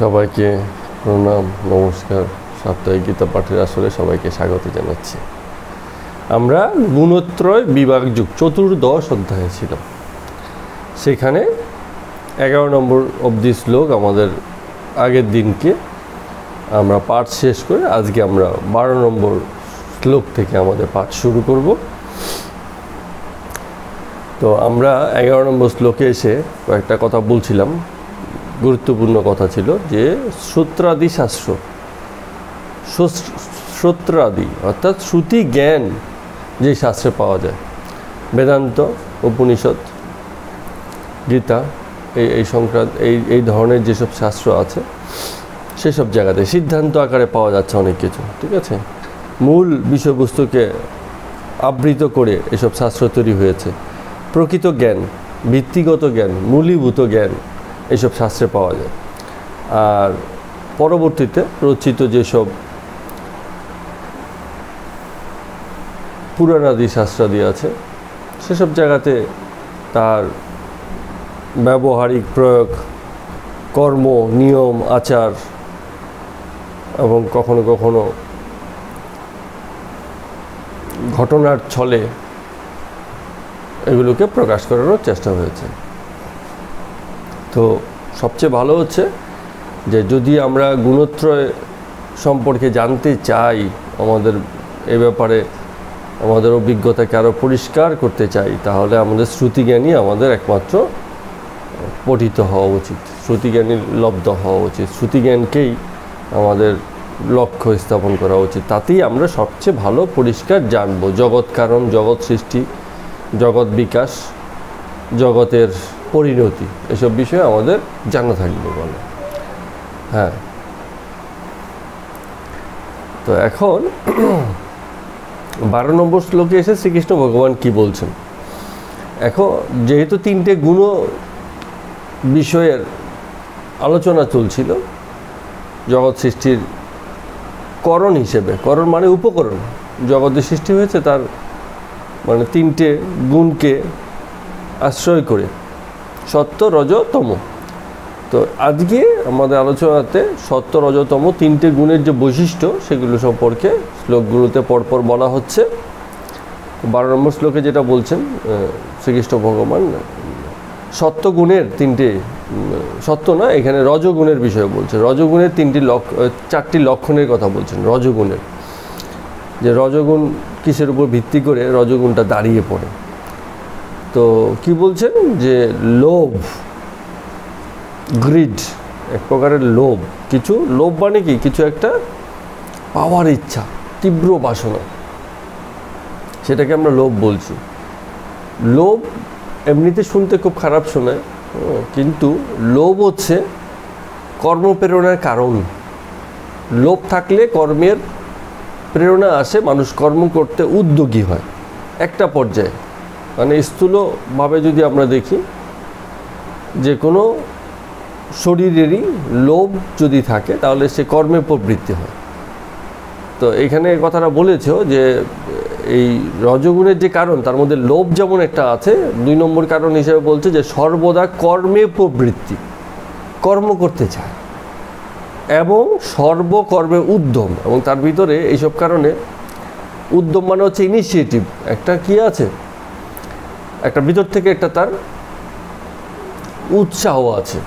সবাইকে প্রণাম, নমস্কার। সাপ্তাহিক গীতা পাঠের আসরে সবাইকে স্বাগত জানাচ্ছি। আমরা গুণত্রয় বিভাগযুগ চতুর্দশ অধ্যায়ে ছিলাম। সেখানে 11 নম্বর অবধি শ্লোক আমাদের আগের দিনকে আমরা পাঠ শেষ করে আজকে আমরা 12 নম্বর শ্লোক থেকে আমাদের পাঠ শুরু করব। তো আমরা 11 নম্বর শ্লোকে এসে কয়েকটা কথা বলছিলাম। গুরুত্বপূর্ণ কথা ছিল যে সূত্রাদি শাস্ত্র, সূত্রাদি অর্থাৎ শ্রুতি জ্ঞান যে শাস্ত্রে পাওয়া যায়, বেদান্ত, উপনিষদ, গীতা, এই সংক্রান্ত এই ধরনের যেসব শাস্ত্র আছে সেসব জায়গাতে সিদ্ধান্ত আকারে পাওয়া যাচ্ছে অনেক কিছু। ঠিক আছে, মূল বিষয়বস্তুকে আবৃত করে এসব শাস্ত্র তৈরি হয়েছে। প্রকৃত জ্ঞান, ভিত্তিগত জ্ঞান, মূলীভূত জ্ঞান এইসব শাস্ত্রে পাওয়া যায়। আর পরবর্তীতে রচিত যেসব পুরাণাদি শাস্ত্রাদি আছে সেসব জায়গাতে তার ব্যবহারিক প্রয়োগ, কর্ম, নিয়ম, আচার এবং কখনো কখনো ঘটনার ছলে এগুলোকে প্রকাশ করারও চেষ্টা হয়েছে। তো সবচেয়ে ভালো হচ্ছে যে যদি আমরা গুণত্রয় সম্পর্কে জানতে চাই, আমাদের এ ব্যাপারে আমাদের অভিজ্ঞতাকে আরও পরিষ্কার করতে চাই, তাহলে আমাদের শ্রুতিজ্ঞানী আমাদের একমাত্র পঠিত হওয়া উচিত, শ্রুতিজ্ঞানী লব্ধ হওয়া উচিত, শ্রুতিজ্ঞানকেই আমাদের লক্ষ্য স্থাপন করা উচিত। তাতেই আমরা সবচেয়ে ভালো পরিষ্কার জানব জগৎ কারণ, জগৎ সৃষ্টি, জগৎ বিকাশ, জগতের পরিণতি, এসব বিষয়ে আমাদের জানা থাকবে বলে। হ্যাঁ, তো এখন 12 নম্বর শ্লোকে এসে শ্রীকৃষ্ণ ভগবান কি বলছেন। এখন যেহেতু 3টে গুণ বিষয়ের আলোচনা চলছিল জগৎ সৃষ্টির করণ হিসেবে, করণ মানে উপকরণ, জগতের সৃষ্টি হয়েছে তার মানে 3টে গুণকে আশ্রয় করে, সত্য, রজ, তম। তো আজকে আমাদের আলোচনাতে সত্য, রজ, তম 3টে গুণের যে বৈশিষ্ট্য সেগুলো সম্পর্কে শ্লোকগুলোতে পরপর বলা হচ্ছে। 12 নম্বর শ্লোকে যেটা বলছেন শ্রীকৃষ্ণ ভগবান, সত্য গুণের 3টে, সত্য না, এখানে রজগুণের বিষয়ে বলছে। রজগুণের 4টি লক্ষণের কথা বলছেন। রজগুণের যে রজগুণ কিসের উপর ভিত্তি করে রজগুণটা দাঁড়িয়ে পড়ে। তো কি বলছেন যে লোভ, গ্রিড, এক প্রকারের লোভ। কিছু লোভ মানে কি, কিছু একটা পাওয়ার ইচ্ছা, তীব্র বাসনা, সেটাকে আমরা লোভ বলছি। লোভ এমনিতে শুনতে খুব খারাপ শোনায়, কিন্তু লোভ হচ্ছে কর্মপ্রেরণার কারণ। লোভ থাকলে কর্মের প্রেরণা আসে, মানুষ কর্ম করতে উদ্যোগী হয় একটা পর্যায়ে। মানে স্থূলভাবে যদি আমরা দেখি, যে কোনো শরীরেরই লোভ যদি থাকে তাহলে সে কর্মে প্রবৃত্তি হয়। তো এখানে কথাটা বলেছ যে এই রজগুণের যে কারণ তার মধ্যে লোভ যেমন একটা আছে, 2 নম্বর কারণ হিসেবে বলছে যে সর্বদা কর্মে প্রবৃত্তি, কর্ম করতে চায় এবং সর্বকর্মে উদ্যম। এবং তার ভিতরে এইসব কারণে উদ্যম মানে হচ্ছে ইনিশিয়েটিভ, একটা কি আছে, একটা ভিতর থেকে একটা তার উৎসাহ আছে,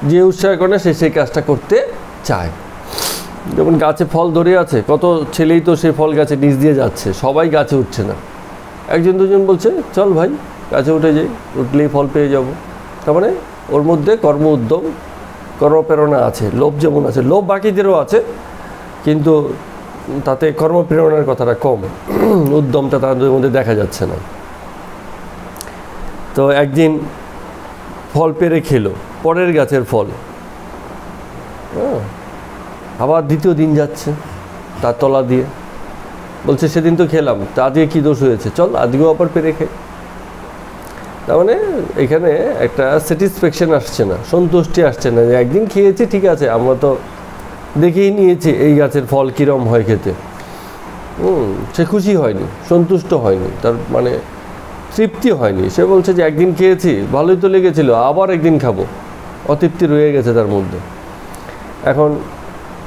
যে উৎসাহের কারণে সে সেই কাজটা করতে চায়। যেমন গাছে ফল ধরে আছে, কত ছেলেই তো সেই ফল গাছে নিচ দিয়ে যাচ্ছে, সবাই গাছে উঠছে না। 1-2 বলছে চল ভাই গাছে উঠে যাই, উঠলেই ফল পেয়ে যাব। তার মানে ওর মধ্যে কর্ম উদ্যম, কর্মপ্রেরণা আছে। লোভ যেমন আছে, লোভ বাকিদেরও আছে, কিন্তু তাতে কর্মপ্রেরণার কথাটা কম, উদ্যমটা তাদের মধ্যে দেখা যাচ্ছে না। তো একদিন ফল পেরে খেলো, পরের গাছের ফল, আবার দ্বিতীয় দিন যাচ্ছে তার তলা দিয়ে, বলছে সেদিন তো খেলাম, তা দিয়ে কী দোষ হয়েছে, চল আজকেও আবার পেরে খেয়ে। তার মানে এখানে একটা স্যাটিসফ্যাকশন আসছে না, সন্তুষ্টি আসছে না, যে একদিন খেয়েছি ঠিক আছে, আমরা তো দেখেই নিয়েছি এই গাছের ফল কীরম হয় খেতে। সে খুশি হয়নি, সন্তুষ্ট হয়নি, তার মানে তৃপ্তি হয়নি। সে বলছে যে একদিন খেয়েছি ভালোই তো লেগেছিল, আবার একদিন খাবো, অতৃপ্তি রয়ে গেছে তার মধ্যে। এখন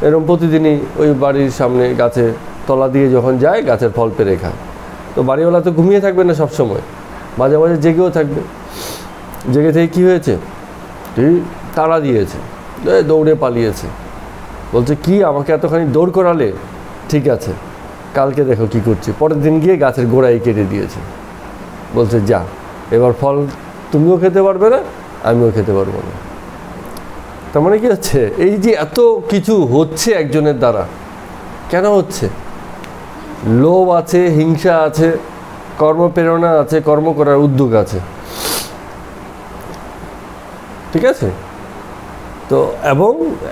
এরকম প্রতিদিনই ওই বাড়ির সামনে গাছে তলা দিয়ে যখন যায় গাছের ফল পেড়ে খায়। তো বাড়িওয়ালা তো ঘুমিয়ে থাকবে না সবসময়, মাঝে মাঝে জেগেও থাকবে। জেগে থেকে কী হয়েছে, তাড়া দিয়েছে, দৌড়ে পালিয়েছে। বলছে কি আমাকে এতখানি দৌড় করালে, ঠিক আছে কালকে দেখো কি করছি। পরের দিন গিয়ে গাছের গোড়ায় কেটে দিয়েছে। বলছে যা, এবার ফল তুমিও খেতে পারবে না, আমিও খেতে পারবো না। তার মানে কি হচ্ছে, এই যে এত কিছু হচ্ছে একজনের দ্বারা, কেন হচ্ছে? লোভ আছে, হিংসা আছে, কর্মপ্রেরণা আছে, কর্ম করার উদ্যোগ আছে, ঠিক আছে? তো এবং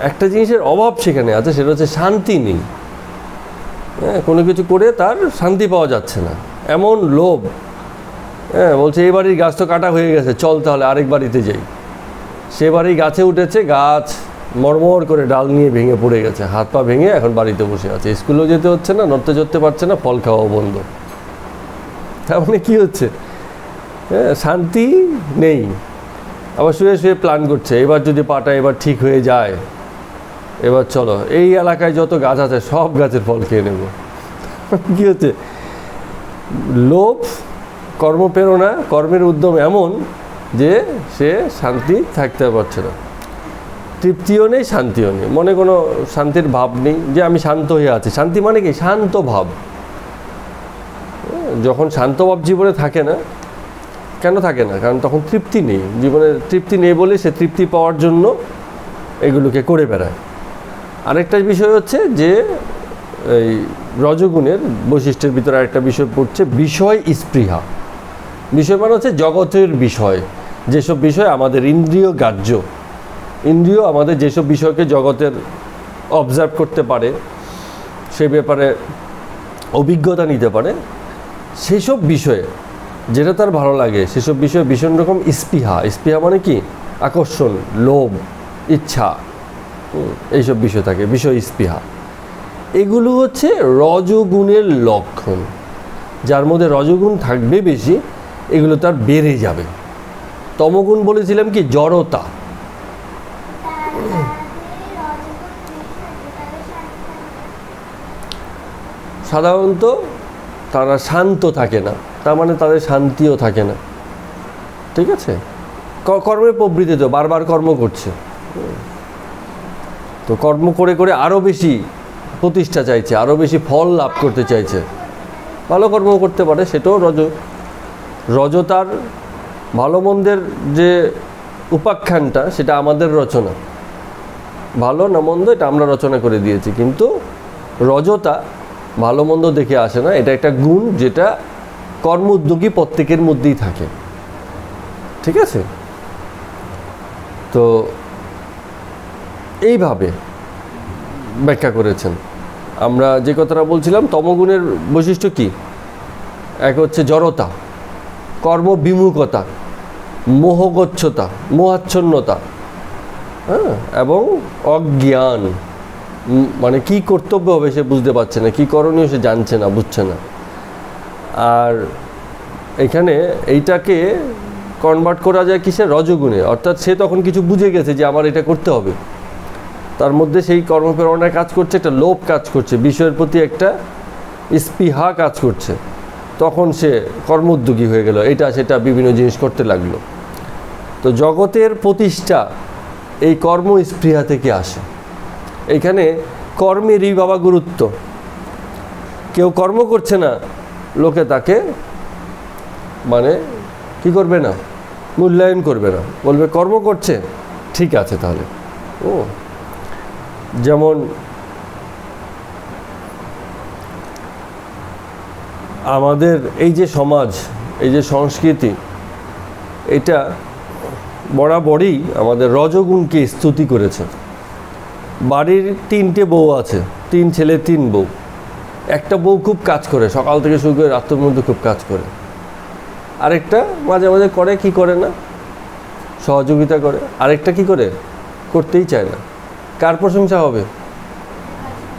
একটা জিনিসের অভাব সেখানে আছে, সেটা হচ্ছে শান্তি নেই। হ্যাঁ, কোনো কিছু করে তার শান্তি পাওয়া যাচ্ছে না, এমন লোভ। হ্যাঁ, বলছে এই বাড়ির গাছ তো কাটা হয়ে গেছে, চল তাহলে আরেক বাড়িতে যাই। সে বাড়ি গাছে উঠেছে, গাছ মরমর করে ডাল নিয়ে ভেঙে পড়ে গেছে, হাত পা ভেঙে এখন বাড়িতে বসে আছে, স্কুলেও যেতে হচ্ছে না, নড়তে চড়তে পারছে না, ফল খাওয়াও বন্ধ। তার মানে কী হচ্ছে, হ্যাঁ, শান্তি নেই। আবার শুয়ে শুয়ে প্ল্যান করছে, এবার যদি পাটা এবার ঠিক হয়ে যায়, এবার চলো এই এলাকায় যত গাছ আছে সব গাছের ফল খেয়ে নেব। কী হচ্ছে, লোভ, কর্মপ্রেরণা, কর্মের উদ্যম এমন যে সে শান্তি থাকতে পারছে না, তৃপ্তিও নেই, শান্তিও নেই, মনে কোনো শান্তির ভাব নেই যে আমি শান্ত হয়ে আছি। শান্তি মানে কি, শান্ত ভাব। যখন শান্ত ভাব জীবনে থাকে না, কেন থাকে না? কারণ তখন তৃপ্তি নেই, জীবনে তৃপ্তি নেই বলে সে তৃপ্তি পাওয়ার জন্য এগুলোকে করে বেড়ায়। আরেকটা বিষয় হচ্ছে যে এই রজগুণের বৈশিষ্ট্যের ভিতরে আরেকটা বিষয় পড়ছে বিষয় স্পৃহা। বিষয় মানে হচ্ছে জগতের বিষয়, যেসব বিষয় আমাদের ইন্দ্রিয় গ্রাহ্য, ইন্দ্রিয় আমাদের যেসব বিষয়কে জগতের অবজার্ভ করতে পারে, সে ব্যাপারে অভিজ্ঞতা নিতে পারে, সেসব বিষয়ে যেটা তার ভালো লাগে সেসব বিষয়ে ভীষণ রকম স্পৃহা। স্পৃহা মানে কি, আকর্ষণ, লোভ, ইচ্ছা, এইসব বিষয় থাকে, বিষয় স্পৃহা। এগুলো হচ্ছে রজগুণের লক্ষণ। যার মধ্যে রজগুণ থাকবে বেশি, এগুলো তার বেড়ে যাবে। তমগুণ বলেছিলাম কি, জড়তা। সাধারণত তারা শান্ত থাকে না, তার মানে তাদের শান্তিও থাকে না, ঠিক আছে? কর্মে প্রবৃত্তি, তো বারবার কর্ম করছে, তো কর্ম করে করে আরও বেশি প্রতিষ্ঠা চাইছে, আরও বেশি ফল লাভ করতে চাইছে। ভালো কর্ম করতে পারে, সেটাও রজতার ভালো মন্দের যে উপাখ্যানটা, সেটা আমাদের রচনা। ভালো না মন্দ এটা আমরা রচনা করে দিয়েছি, কিন্তু রজতা ভালো মন্দ দেখে আসে না, এটা একটা গুণ যেটা কর্ম উদ্যোগী প্রত্যেকের মধ্যেই থাকে, ঠিক আছে? তো এইভাবে ব্যাখ্যা করেছেন। আমরা যে কথাটা বলছিলাম, তমগুণের বৈশিষ্ট্য কি? এক হচ্ছে জড়তা, কর্মবিমুখতা, মোহগচ্ছতা, মোহাচ্ছন্নতা, হ্যাঁ, এবং অজ্ঞান, মানে কি কর্তব্য হবে সে বুঝতে পারছে না, কি করণীয় সে জানছে না, বুঝছে না। আর এখানে এইটাকে কনভার্ট করা যায় কিসে, রজগুণে। অর্থাৎ সে তখন কিছু বুঝে গেছে যে আমার এটা করতে হবে, তার মধ্যে সেই কর্মপ্রেরণা কাজ করছে, একটা লোভ কাজ করছে, বিষয়ের প্রতি একটা স্পৃহা কাজ করছে, তখন সে কর্মোদ্যোগী হয়ে গেল, এটা সেটা বিভিন্ন জিনিস করতে লাগলো। তো জগতের প্রতিষ্ঠা এই কর্ম স্পৃহা থেকে আসে। এইখানে কর্মেরই বাবা গুরুত্ব। কেউ কর্ম করছে না, লোকে তাকে মানে কি করবে না, মূল্যায়ন করবে না, বলবে কর্ম করছে, ঠিক আছে তাহলে। ও যেমন আমাদের এই যে সমাজ, এই যে সংস্কৃতি, এটা বরাবরই আমাদের রজগুণকে স্তুতি করেছে। বাড়ির 3টে বউ আছে, 3 ছেলে 3 বউ। একটা বউ খুব কাজ করে, সকাল থেকে শুরু করে রাতের মধ্যে খুব কাজ করে। আরেকটা মাঝে মাঝে করে, কি করে না, সহযোগিতা করে। আরেকটা কি করে, করতেই চায় না। কার প্রশংসা হবে?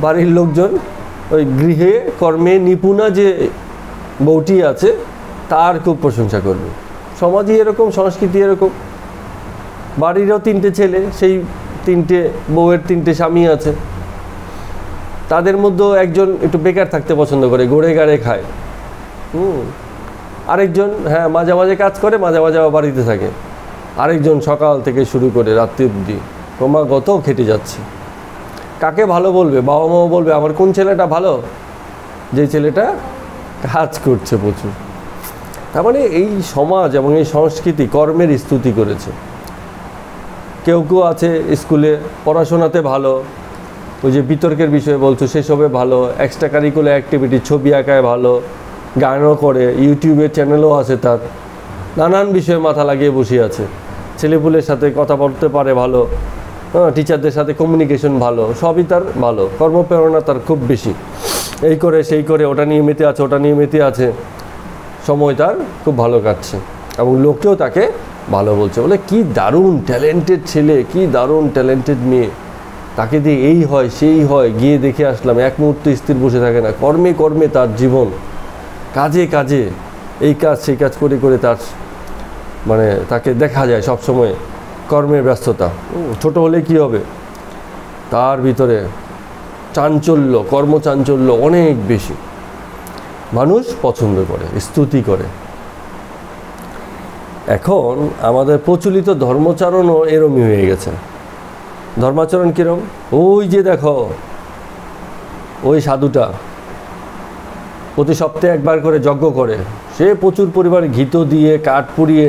বাড়ির লোকজন, ওই গৃহে কর্মে নিপুণা যে বউটি আছে তার খুব প্রশংসা করবে। সমাজই এরকম, সংস্কৃতি এরকম। বাড়িরও 3টে ছেলে, সেই বউয়ের 3টে স্বামী আছে, তাদের মধ্যেও একজন একটু বেকার থাকতে পছন্দ করে, গড়ে গাড়ে খায়। আরেকজন হ্যাঁ মাঝে মাঝে কাজ করে, মাঝে মাঝে আবার বাড়িতে থাকে। আরেকজন সকাল থেকে শুরু করে রাত্রি অবধি ক্রমাগত খেটে যাচ্ছে। কাকে ভালো বলবে? বাবা মাও বলবে আমার কোন ছেলেটা ভালো, যে ছেলেটা কাজ করছে প্রচুর। তার মানে এই সমাজ এবং এই সংস্কৃতি কর্মের স্তুতি করেছে। কেউ কেউ আছে স্কুলে পড়াশোনাতে ভালো, ওই যে বিতর্কের বিষয়ে বলছো সেসবে ভালো, এক্সট্রা কারিকুলার অ্যাক্টিভিটি, ছবি আঁকায় ভালো, গানও করে, ইউটিউবের চ্যানেলও আছে তার, নানান বিষয়ে মাথা লাগিয়ে বসে আছে। ছেলেপুলের সাথে কথা বলতে পারে ভালো, হ্যাঁ, টিচারদের সাথে কমিউনিকেশন ভালো, সবই তার ভালো, কর্মপ্রেরণা তার খুব বেশি। এই করে সেই করে ওটা নিয়ে মেতে আছে, ওটা নিয়ে মেতে আছে, সময় তার খুব ভালো কাটছে এবং লোকেও তাকে ভালো বলছে, বলে কি দারুণ ট্যালেন্টেড ছেলে, কি দারুণ ট্যালেন্টেড মেয়ে, তাকে দিয়ে এই হয় সেই হয়। গিয়ে দেখে আসলাম এক মুহূর্ত স্থির বসে থাকে না, কর্মে কর্মে তার জীবন, কাজে কাজে, এই কাজ সেই কাজ করে করে তার মানে তাকে দেখা যায় সবসময় কর্মের ব্যস্ততা। ছোট হলে কি হবে, তার ভিতরে চাঞ্চল্য, কর্মচাঞ্চল্য অনেক বেশি, মানুষ পছন্দ করে, স্তুতি করে। এখন আমাদের প্রচলিত ধর্মাচরণও এরমই হয়ে গেছে। ধর্মাচরণ কিরম? ওই যে দেখো ওই সাধুটা প্রতি সপ্তাহে একবার করে যজ্ঞ করে, সে প্রচুর পরিমাণে ঘিত দিয়ে কাঠ পুড়িয়ে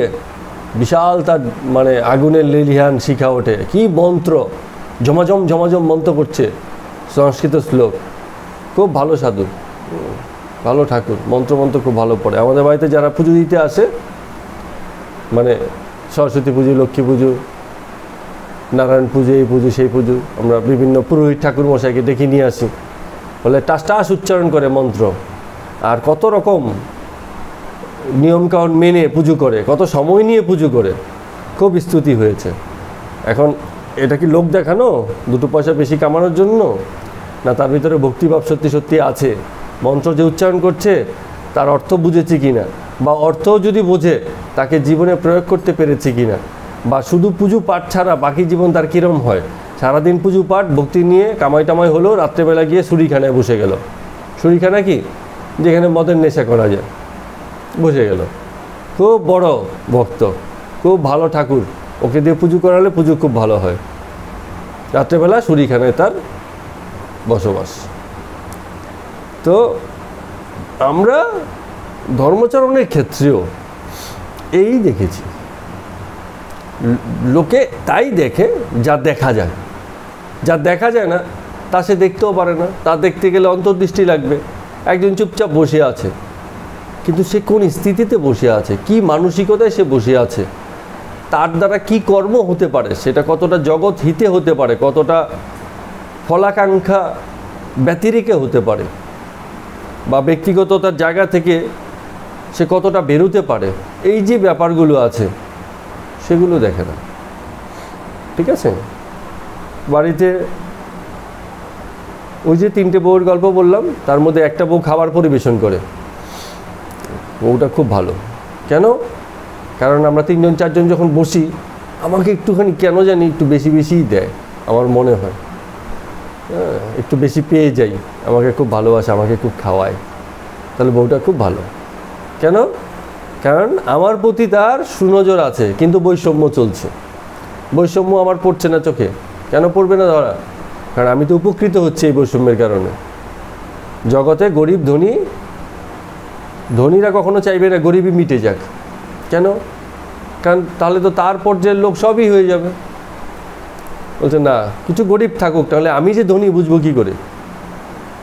বিশাল তার মানে আগুনের লেলিহান শিখা ওঠে, কি মন্ত্র ঝমাঝম ঝমাঝম মন্ত্র করছে, সংস্কৃত শ্লোক, খুব ভালো সাধু, ভালো ঠাকুর, মন্ত্র খুব ভালো পড়ে। আমাদের বাড়িতে যারা পুজো দিতে আসে, মানে সরস্বতী পুজো, লক্ষ্মী পুজো, নারায়ণ পুজো, এই পুজো সেই পুজো, আমরা বিভিন্ন পুরোহিত ঠাকুর মশাইকে ডেকে নিয়ে আসি, বলে টাস টাস উচ্চারণ করে মন্ত্র, আর কত রকম নিয়মকানুন মেনে পুজো করে, কত সময় নিয়ে পুজো করে, খুব স্তুতি হয়েছে। এখন এটা কি লোক দেখানো, দুটো পয়সা বেশি কামানোর জন্য, না তার ভিতরে ভক্তিভাব সত্যি সত্যি আছে? মন্ত্র যে উচ্চারণ করছে তার অর্থ বুঝেছে কিনা, বা অর্থও যদি বোঝে তাকে জীবনে প্রয়োগ করতে পেরেছে কিনা, বা শুধু পুজো পাঠ ছাড়া বাকি জীবন তার কীরম হয়? সারাদিন পুজো পাঠ ভক্তি নিয়ে কামাই টামাই হলো, রাত্রেবেলা গিয়ে ছুরিখানায় বসে গেল। ছুরিখানা কি? যেখানে মদের নেশা করা যায়, বসে গেল। খুব বড় ভক্ত, খুব ভালো ঠাকুর, ওকে দিয়ে পুজো করালে পুজো খুব ভালো হয়, রাত্রেবেলা ছুরিখানায় তার বসবাস। তো আমরা ধর্মচরণের ক্ষেত্রেও এই দেখেছি, লোকে তাই দেখে যা দেখা যায়, যা দেখা যায় না তা সে দেখতেও পারে না। তা দেখতে গেলে অন্তর্দৃষ্টি লাগবে। একজন চুপচাপ বসে আছে, কিন্তু সে কোন স্থিতিতে বসে আছে, কি মানসিকতায় সে বসে আছে, তার দ্বারা কি কর্ম হতে পারে, সেটা কতটা জগৎ হিতে হতে পারে, কতটা ফলাকাঙ্ক্ষা ব্যতিরেকে হতে পারে, বা ব্যক্তিগত তার জায়গা থেকে সে কতটা বেরোতে পারে, এই যে ব্যাপারগুলো আছে সেগুলো দেখে না। ঠিক আছে, বাড়িতে ওই যে 3টে বউয়ের গল্প বললাম, তার মধ্যে একটা বউ খাবার পরিবেশন করে, বউটা খুব ভালো। কেন? কারণ আমরা 3জন 4জন যখন বসি, আমাকে একটুখানি কেন জানি একটু বেশি বেশিই দেয়, আমার মনে হয় একটু বেশি পেয়ে যাই, আমাকে খুব ভালোবাসে, আমাকে খুব খাওয়ায়, তাহলে বউটা খুব ভালো। কেন? কারণ আমার প্রতি তার সুনজর আছে, কিন্তু বৈষম্য চলছে। বৈষম্য আমার পড়ছে না চোখে। কেন পড়বে না ধরা? কারণ আমি তো উপকৃত হচ্ছি এই বৈষম্যের কারণে। জগতে গরিব ধনী, ধনীরা কখনো চাইবে না গরিবই মিটে যাক। কেন? কারণ তাহলে তো তার পর্যায়ের লোক সবই হয়ে যাবে। বলছে না, কিছু গরিব থাকুক, তাহলে আমি যে ধনী বুঝবো কী করে?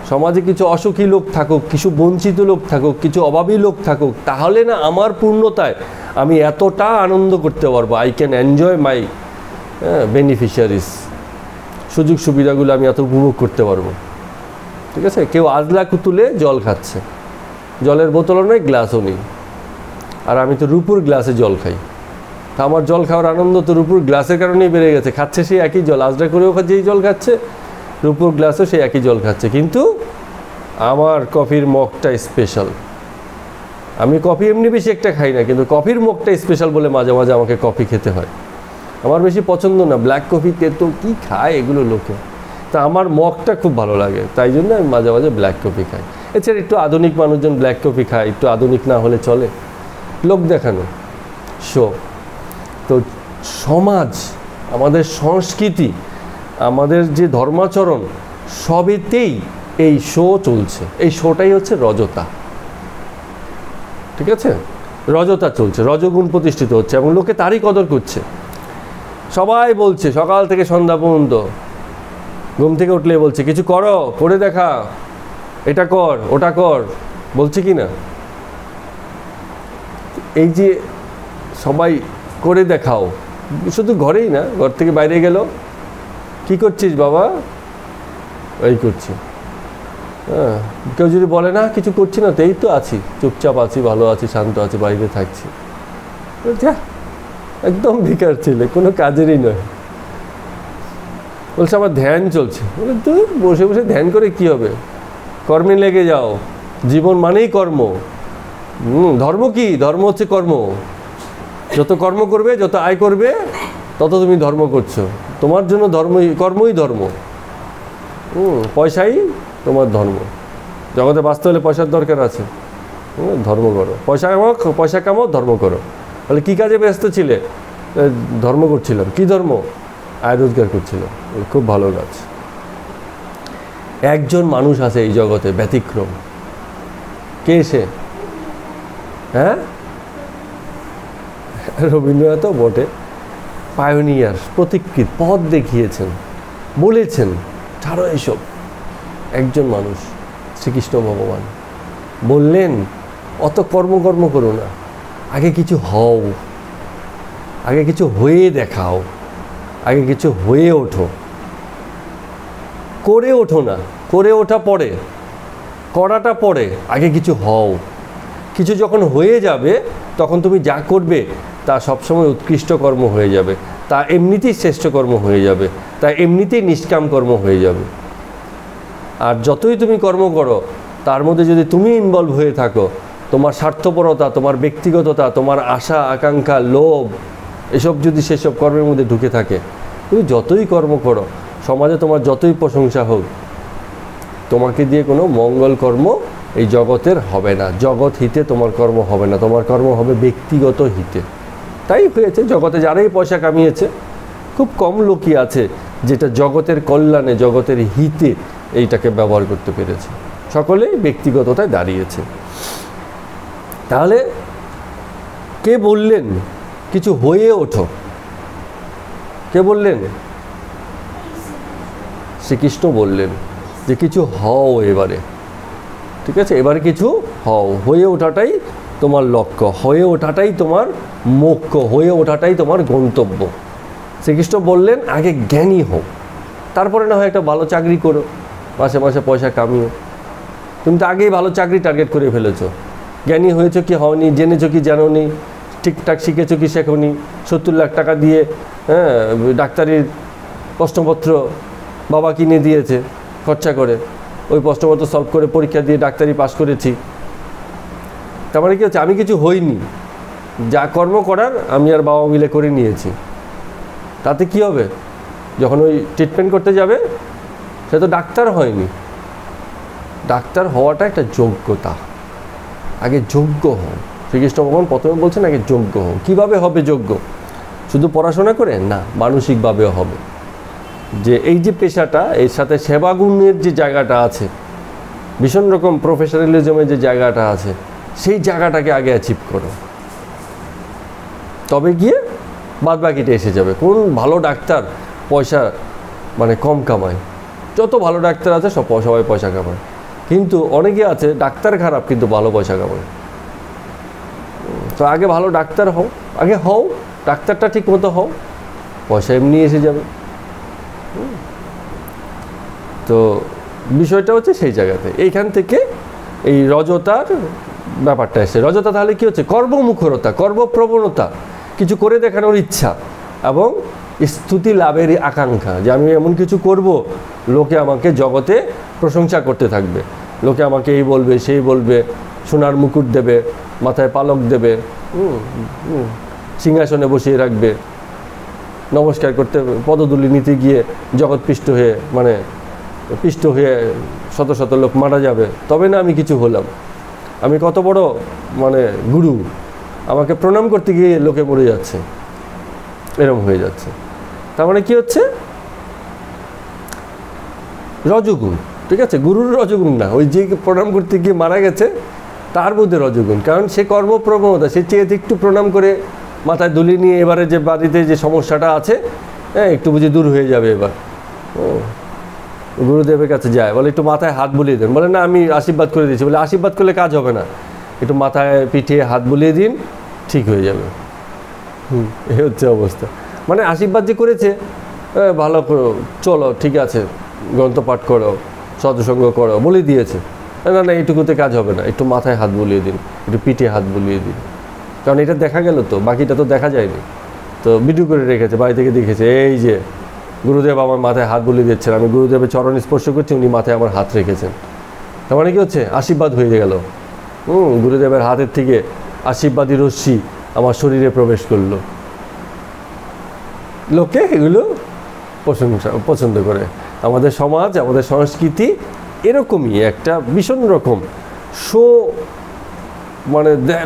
সমাজে কিছু অসুখী লোক থাকুক, কিছু বঞ্চিত লোক থাকুক, কিছু অভাবী লোক থাকুক, তাহলে না আমার পূর্ণতায় আমি এতটা আনন্দ করতে পারবো। I can enjoy my beneficiaries, সুযোগ সুবিধাগুলো আমি এত উপভোগ করতে পারবো। ঠিক আছে, কেউ আজলা তুলে জল খাচ্ছে, জলের বোতলও নেই, গ্লাসও নেই, আর আমি তো রূপুর গ্লাসে জল খাই। তা আমার জল খাওয়ার আনন্দ তো রূপুর গ্লাসের কারণেই বেড়ে গেছে। খাচ্ছে সেই একই জল, আজলা করেও যেই জল খাচ্ছে, রূপুর গ্লাসও সেই একই জল খাচ্ছে, কিন্তু আমার কফির মগটা স্পেশাল। আমি কফি এমনি বেশি একটা খাই না, কিন্তু কফির মগটা স্পেশাল বলে মাঝে মাঝে আমাকে কফি খেতে হয়। আমার বেশি পছন্দ না, ব্ল্যাক কফি তেতো কী খায় এগুলো লোকে। তা আমার মগটা খুব ভালো লাগে, তাই জন্য আমি মাঝে মাঝে ব্ল্যাক কফি খাই। এছাড়া একটু আধুনিক মানুষজন ব্ল্যাক কফি খায়, একটু আধুনিক না হলে চলে, লোক দেখানো শো। তো সমাজ, আমাদের সংস্কৃতি, আমাদের যে ধর্মাচরণ, সবেতেই এই শো চলছে। এই শোটাই হচ্ছে রজতা, ঠিক আছে? রজতা চলছে, রজগুণ প্রতিষ্ঠিত হচ্ছে এবং লোকে তারই কদর করছে। সবাই বলছে সকাল থেকে সন্ধ্যা পর্যন্ত, ঘুম থেকে উঠলে বলছে কিছু করো, করে দেখা, এটা কর, ওটা কর, বলছে কি না? এই যে সবাই করে দেখাও, শুধু ঘরেই না, ঘর থেকে বাইরে গেল, কি করছিস বাবা? এই করছি। হ্যাঁ, কেউ যদি বলে না কিছু করছি না, তো এই তো আছি, চুপচাপ আছি, ভালো আছি, শান্ত আছি, বাড়িতে থাকছি, যা একদম বেকার ছেলে, কোনো কাজেরই নয়। বলছে আমার ধ্যান চলছে। বলে তুই বসে বসে ধ্যান করে কি হবে? কর্মে লেগে যাও, জীবন মানেই কর্ম। ধর্ম কি? ধর্ম হচ্ছে কর্ম। যত কর্ম করবে, যত আয় করবে, তত তুমি ধর্ম করছো। তোমার জন্য কর্মই ধর্ম। পয়সাই তোমার ধর্ম। জগতে বাঁচতে হলে পয়সার দরকার আছে, ধর্ম করো। পয়সা কামাও, ধর্ম করো। তাহলে কী কাজে ব্যস্ত ছিলে? ধর্ম করছিলাম। কি ধর্ম? আয় রোজগার করছিলাম। খুব ভালো কাজ। একজন মানুষ আছে এই জগতে ব্যতিক্রম। কে সে? হ্যাঁ, রবীন্দ্রনাথও বটে। পায়োনিয়ার, পথিকৃৎ, পথ দেখিয়েছেন, বলেছেন ছাড়ো এসব। একজন মানুষ, শ্রীকৃষ্ণ ভগবান বললেন অত কর্ম করো না, আগে কিছু হও, আগে কিছু হয়ে দেখাও, আগে কিছু হয়ে ওঠো। করে ওঠো না, করে ওঠা পরে, করাটা পরে, আগে কিছু হও। কিছু যখন হয়ে যাবে তখন তুমি যা করবে তা সবসময় উৎকৃষ্ট কর্ম হয়ে যাবে, তা এমনিতেই শ্রেষ্ঠ কর্ম হয়ে যাবে, তা এমনিতেই নিষ্কাম কর্ম হয়ে যাবে। আর যতই তুমি কর্ম করো, তার মধ্যে যদি তুমি ইনভলভ হয়ে থাকো, তোমার স্বার্থপরতা, তোমার ব্যক্তিগততা, তোমার আশা আকাঙ্ক্ষা, লোভ, এসব যদি সেসব কর্মের মধ্যে ঢুকে থাকে, তুমি যতই কর্ম করো, সমাজে তোমার যতই প্রশংসা হোক, তোমাকে দিয়ে কোনো মঙ্গল কর্ম এই জগতের হবে না। জগৎ হিতে তোমার কর্ম হবে না, তোমার কর্ম হবে ব্যক্তিগত হিতে। তাই হয়েছে, জগতে যারাই পয়সা কামিয়েছে, খুব কম লোকই আছে যেটা জগতের কল্যাণে, জগতের হিতে এইটাকে ব্যবহার করতে পেরেছে। সকলেই ব্যক্তিগততায় দাঁড়িয়েছে। তাহলে কে বললেন কিছু হয়ে ওঠো? কে বললেন? শ্রীকৃষ্ণ বললেন যে কিছু হও এবারে, ঠিক আছে? এবারে কিছু হও, হয়ে ওঠাটাই তোমার লক্ষ্য, হয়ে ওঠাটাই তোমার মোক্ষ, হয়ে ওঠাটাই তোমার গন্তব্য। শ্রীকৃষ্ণ বললেন আগে জ্ঞানী হও, তারপরে না হয় একটা ভালো চাকরি করো, মাসে মাসে পয়সা কামিও। তুমি তো আগেই ভালো চাকরি টার্গেট করে ফেলেছো। জ্ঞানী হয়েছো কি হওনি, জেনেছো কি জানোনি, ঠিকঠাক শিখেছো কি শেখোনি। 70 লাখ টাকা দিয়ে ডাক্তারির প্রশ্নপত্র বাবা কিনে দিয়েছে খরচা করে, ওই প্রশ্নপত্র সলভ করে পরীক্ষা দিয়ে ডাক্তারি পাস করেছি। তার মানে কি হচ্ছে? আমি কিছু হইনি, যা কর্ম করার আমি আর বাবা মিলে করে নিয়েছি। তাতে কি হবে? যখন ওই ট্রিটমেন্ট করতে যাবে, সে তো ডাক্তার হয়নি। ডাক্তার হওয়াটা একটা যোগ্যতা, আগে যোগ্য হও। শ্রীকৃষ্ণ ভগবান প্রথমে বলছেন আগে যোগ্য হও। কীভাবে হবে যোগ্য? শুধু পড়াশোনা করে না, মানসিকভাবেও হবে। যে এই যে পেশাটা, এর সাথে সেবাগুণের যে জায়গাটা আছে, ভীষণ রকম প্রফেশনালিজমের যে জায়গাটা আছে, সেই জায়গাটাকে আগে অ্যাচিভ করো, তবে গিয়ে বাদ বাকিটা এসে যাবে। কোন ভালো ডাক্তার পয়সা মানে কম কামায়? যত ভালো ডাক্তার আছে সবাই পয়সা কামায়, কিন্তু অনেকে আছে ডাক্তার খারাপ কিন্তু ভালো পয়সা কামায়। তো আগে ভালো ডাক্তার হও, আগে হও, ডাক্তারটা ঠিক মতো হও, পয়সা এমনি এসে যাবে। তো বিষয়টা হচ্ছে সেই জায়গাতে, এইখান থেকে এই রজতার ব্যাপারটা এসে। রজতা তাহলে কি হচ্ছে? কর্মমুখরতা, কর্মপ্রবণতা, কিছু করে দেখানোর ইচ্ছা এবং স্তুতি লাভের আকাঙ্ক্ষা, যে আমি এমন কিছু করব লোকে আমাকে জগতে প্রশংসা করতে থাকবে, লোকে আমাকে এই বলবে সেই বলবে, সোনার মুকুট দেবে, মাথায় পালক দেবে, সিংহাসনে বসিয়ে রাখবে, নমস্কার করতে পদধূলি নিতে গিয়ে জগৎ পিষ্ট হয়ে শত শত লোক মারা যাবে, তবে না আমি কিছু হলাম। আমি কত বড় গুরু, আমাকে প্রণাম করতে গিয়ে লোকে মরে যাচ্ছে, এরকম হয়ে যাচ্ছে। তার মানে কি হচ্ছে? রজগুণ। ঠিক আছে, গুরুর রজগুণ না, ওই যে প্রণাম করতে গিয়ে মারা গেছে তার মধ্যে রজগুণ। কারণ সে কর্মপ্রবণতা, সে চেয়ে একটু প্রণাম করে মাথায় দুলি নিয়ে এবারে যে বাড়িতে যে সমস্যাটা আছে একটু বুঝি দূর হয়ে যাবে এবার, গুরুদেবের কাছে যায়, বলে একটু মাথায় হাত বুলিয়ে দেন। বলে না আমি আশীর্বাদ করে দিয়েছি। বলে আশীর্বাদ করলে কাজ হবে না, একটু মাথায় পিঠে হাত বুলিয়ে দিন, ঠিক হয়ে যাবে। এই হচ্ছে অবস্থা। আশীর্বাদ যে করেছে, ভালো করো, চলো ঠিক আছে, গ্রন্থপাঠ করো, সৎসঙ্গ করো, বলে দিয়েছে। না না, এইটুকুতে কাজ হবে না, একটু মাথায় হাত বুলিয়ে দিন, একটু পিঠে হাত বুলিয়ে দিন। কারণ এটা দেখা গেল তো, বাকিটা তো দেখা যায়নি। তো ভিডিও করে রেখেছে, বাড়ি থেকে দেখেছে, এই যে গুরুদেব আমার মাথায় হাত বুলিয়ে দিচ্ছেন, আমি গুরুদেবের চরণ স্পর্শ করছি, উনি মাথায় আমার হাত রেখেছেন। তার মানে কি হচ্ছে? আশীর্বাদ হয়ে গেল। গুরুদেবের হাতের থেকে আশীর্বাদী রশ্মি আমার শরীরে প্রবেশ করলো। লোকে এগুলো পছন্দ করে। আমাদের সমাজ, আমাদের সংস্কৃতি এরকমই একটা ভীষণ রকম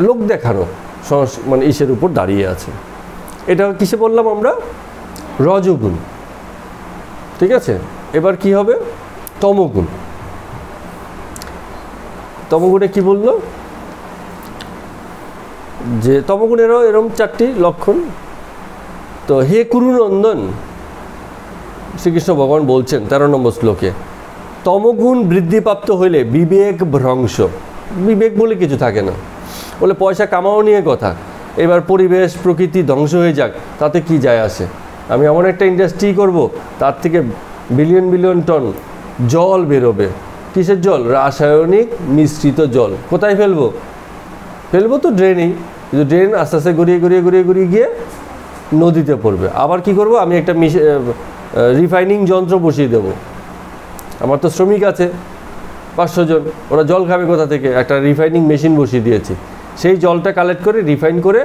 লোক দেখানো ইসের উপর দাঁড়িয়ে আছে। এটা কিসে বললাম আমরা? রজগুণ। ঠিক আছে, এবার কি হবে? তমগুণ। তমগুণে কি বললো? যে তমগুণেরও এরকম 4টি লক্ষণ। তো হে কুরুনন্দন, শ্রীকৃষ্ণ ভগবান বলছেন 13 নম্বর শ্লোকে, তমগুণ বৃদ্ধিপ্রাপ্ত হইলে বিবেক ভ্রংশ। বিবেক বলে কিছু থাকে না। বলে পয়সা কামাও নিয়ে কথা, এবার পরিবেশ প্রকৃতি ধ্বংস হয়ে যাক, তাতে কি যায় আসে? আমি এমন একটা ইন্ডাস্ট্রি করব, তার থেকে বিলিয়ন বিলিয়ন টন জল বেরোবে। কিসের জল? রাসায়নিক মিশ্রিত জল। কোথায় ফেলবো? ফেলবো তো ড্রেনেই, কিন্তু ড্রেন আস্তে আস্তে গড়িয়ে গিয়ে নদীতে পড়বে। আবার কি করব? আমি একটা রিফাইনিং যন্ত্র বসিয়ে দেব। আমার তো শ্রমিক আছে 500 জন, ওরা জল খাবে কোথা থেকে? একটা রিফাইনিং মেশিন বসিয়ে দিয়েছি, সেই জলটা কালেক্ট করে রিফাইন করে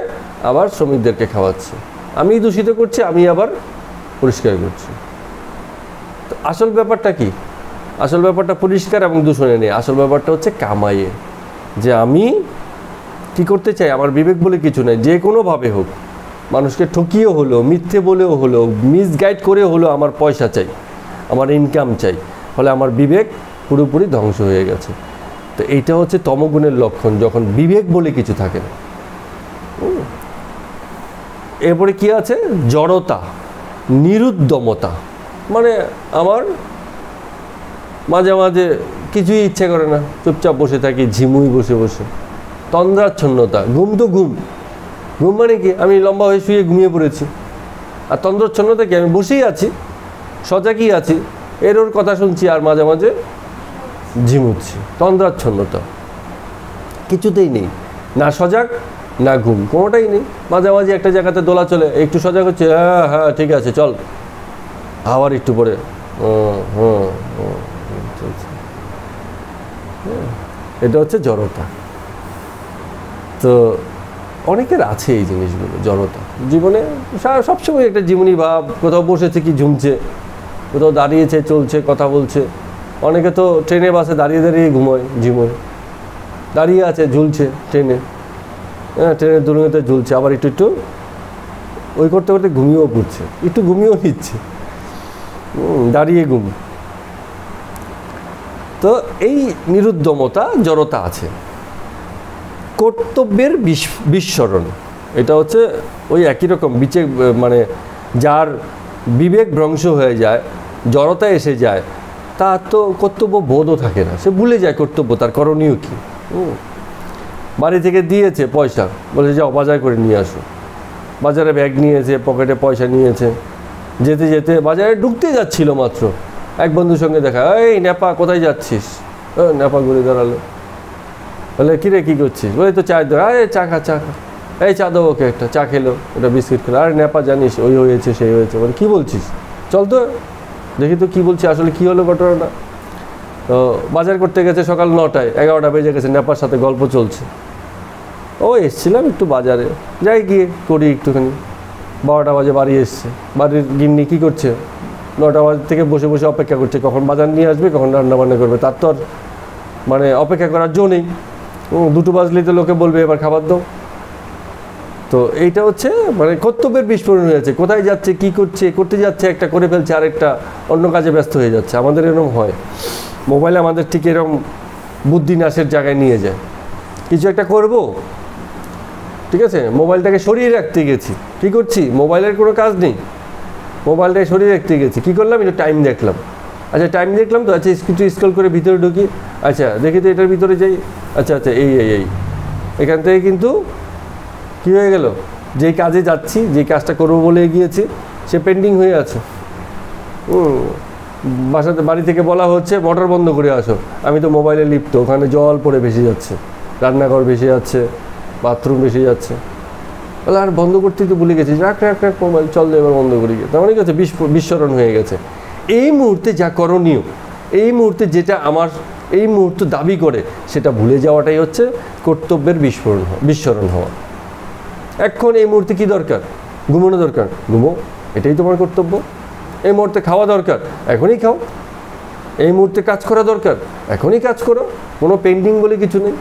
আবার শ্রমিকদেরকে খাওয়াচ্ছি। আমি দূষিত করছি, আমি আবার পরিষ্কার করছি। তো আসল ব্যাপারটা কি? আসল ব্যাপারটা পরিষ্কার এবং দূষণে নেই। আসল ব্যাপারটা হচ্ছে কামাইয়ে, যে আমি কি করতে চাই, আমার বিবেক বলে কিছু নেই। যে কোনোভাবে হোক, মানুষকে ঠকিয়েও হলো, মিথ্যে বলেও হলো, মিসগাইড করেও হলো, আমার পয়সা চাই, আমার ইনকাম চাই। ফলে আমার বিবেক পুরোপুরি ধ্বংস হয়ে গেছে। তো এইটা হচ্ছে তমগুণের লক্ষণ, যখন বিবেক বলে কিছু থাকে না। এরপরে কি আছে? জড়তা, নিরুদ্যমতা। আমার মাঝে মাঝে কিছুই ইচ্ছে করে না, চুপচাপ বসে থাকি, ঝিমুই বসে বসে। তন্দ্রাচ্ছন্নতা, ঘুম তো ঘুম মানে কি? আমি লম্বা হয়ে শুয়ে ঘুমিয়ে পড়েছি। আর তন্দ্রাচ্ছন্নতা কি? আমি বসেই আছি, সজাগই আছি, ওর কথা শুনছি আর মাঝে মাঝে ঝিমুচ্ছি। তন্দ্রাচ্ছন্নতা কিছুতেই নেই, না সজাগ না ঘুম, কোনোটাই নেই। মাঝামাঝি একটা জায়গাতে দোলা চলে, একটু সজাগ হচ্ছে, হ্যাঁ ঠিক আছে চল, আবার একটু পরে এটা হচ্ছে জড়তা। তো অনেকের আছে এই জিনিসগুলো, জড়তা জীবনে সবসময় একটা জীবনী ভাব। কোথাও বসেছে কি ঝুমছে, কোথাও দাঁড়িয়েছে চলছে কথা বলছে। অনেকে তো ট্রেনে বাসে দাঁড়িয়ে ঝিমোয়, দাঁড়িয়ে আছে ঝুলছে ট্রেনে, ট্রেনের দুলুনিতে ঝুলছে, আবার একটু ওই করতে করতে ঘুমিয়েও পড়ছে, একটু ঘুমিয়েও নিচ্ছে, দাঁড়িয়ে ঘুম। তো এই নিরুদ্যমতা, জড়তা আছে। কর্তব্যের বিস্মরণ, এটা হচ্ছে ওই একই রকম যার বিবেক ভ্রংশ হয়ে যায়, জড়তা এসে যায়, তার তো কর্তব্য বোধও থাকে না, সে ভুলে যায় কর্তব্য, তার করণীয় কী। বাড়ি থেকে দিয়েছে পয়সা, বলে যাও বাজার করে নিয়ে আসো। বাজারে ব্যাগ নিয়েছে, পকেটে পয়সা নিয়েছে, যেতে যেতে বাজারে ঢুকতে যাচ্ছিল মাত্র, এক বন্ধুর সঙ্গে দেখা, এই নেপা কোথায় যাচ্ছিস? নেপা ঘুরে দাঁড়ালো, বলে কিরে কী করছিস? বলে তো চা দেবো। আরে চা খা, এই চা দেবো ওকে একটা। চা খেলো, ওটা বিস্কিট খেলো। আরে নেপা জানিস ওই হয়েছে সেই হয়েছে। বলে কী বলছিস? চল তো দেখি তো কী বলছি, আসলে কী হলো ঘটনাটা। তো বাজার করতে গেছে সকাল 9টায়, 11টা বেজে গেছে, নেপার সাথে গল্প চলছে। ও এসছিলাম একটু বাজারে, যাই গিয়ে করি একটুখানি। 12টা বাজে বাড়ি এসছে, বাড়ির গিন্নি কী করছে, 9টা বাজে থেকে বসে বসে অপেক্ষা করছে কখন বাজার নিয়ে আসবে, কখন রান্নাবান্না করবে। তার তো আর মানে অপেক্ষা করার জো নেই। 2টো বাজলেই তো লোকে বলবে এবার খাবার দাও। তো এইটা হচ্ছে মানে কর্তব্যের বিস্ফোরণ হয়েছে। কোথায় যাচ্ছে, কি করছে, করতে যাচ্ছে একটা, করে ফেলছে আরেকটা, অন্য কাজে ব্যস্ত হয়ে যাচ্ছে। আমাদের এরকম হয়, মোবাইল আমাদের ঠিক এরকম বুদ্ধি নাশের জায়গায় নিয়ে যায়। কিছু একটা করব, ঠিক আছে, মোবাইলটাকে সরিয়ে রাখতে গেছি, কী করছি, মোবাইলের কোনো কাজ নেই, মোবাইলটাকে সরিয়ে রাখতে গেছি, কী করলাম, একটু টাইম দেখলাম। আচ্ছা টাইম দেখলাম তো, আচ্ছা কিছু স্ক্রল করে ভিতরে ঢুকি, আচ্ছা দেখি তো এটার ভিতরে যাই, আচ্ছা আচ্ছা এই এই এই এখান থেকে কিন্তু কী হয়ে গেল, যেই কাজে যাচ্ছি, যেই কাজটা করবো বলে এগিয়েছি, সে পেন্ডিং হয়ে আছে। বাসাতে বাড়ি থেকে বলা হচ্ছে মোটর বন্ধ করে আসো, আমি তো মোবাইলে লিপ্ত, ওখানে জল পড়ে ভেসে যাচ্ছে, রান্নাঘর ভেসে যাচ্ছে, বাথরুম ভেসে যাচ্ছে, বলে আর বন্ধ করতেই তো ভুলে গেছি, রাখ রাখ রাখ মোবাইল, চল এবার বন্ধ করি গিয়ে। তার মানে কি হচ্ছে, বিস্মরণ হয়ে গেছে। এই মুহূর্তে যা করণীয়, এই মুহূর্তে যেটা আমার এই মুহূর্ত দাবি করে, সেটা ভুলে যাওয়াটাই হচ্ছে কর্তব্যের বিস্মরণ হওয়া। এখন এই মুহূর্তে কী দরকার, ঘুমানো দরকার, ঘুমো, এটাই তোমার কর্তব্য। এই মুহূর্তে খাওয়া দরকার, এখনই খাও। এই মুহূর্তে কাজ করা দরকার, এখনই কাজ করো, কোনো পেন্ডিং বলে কিছু নেই।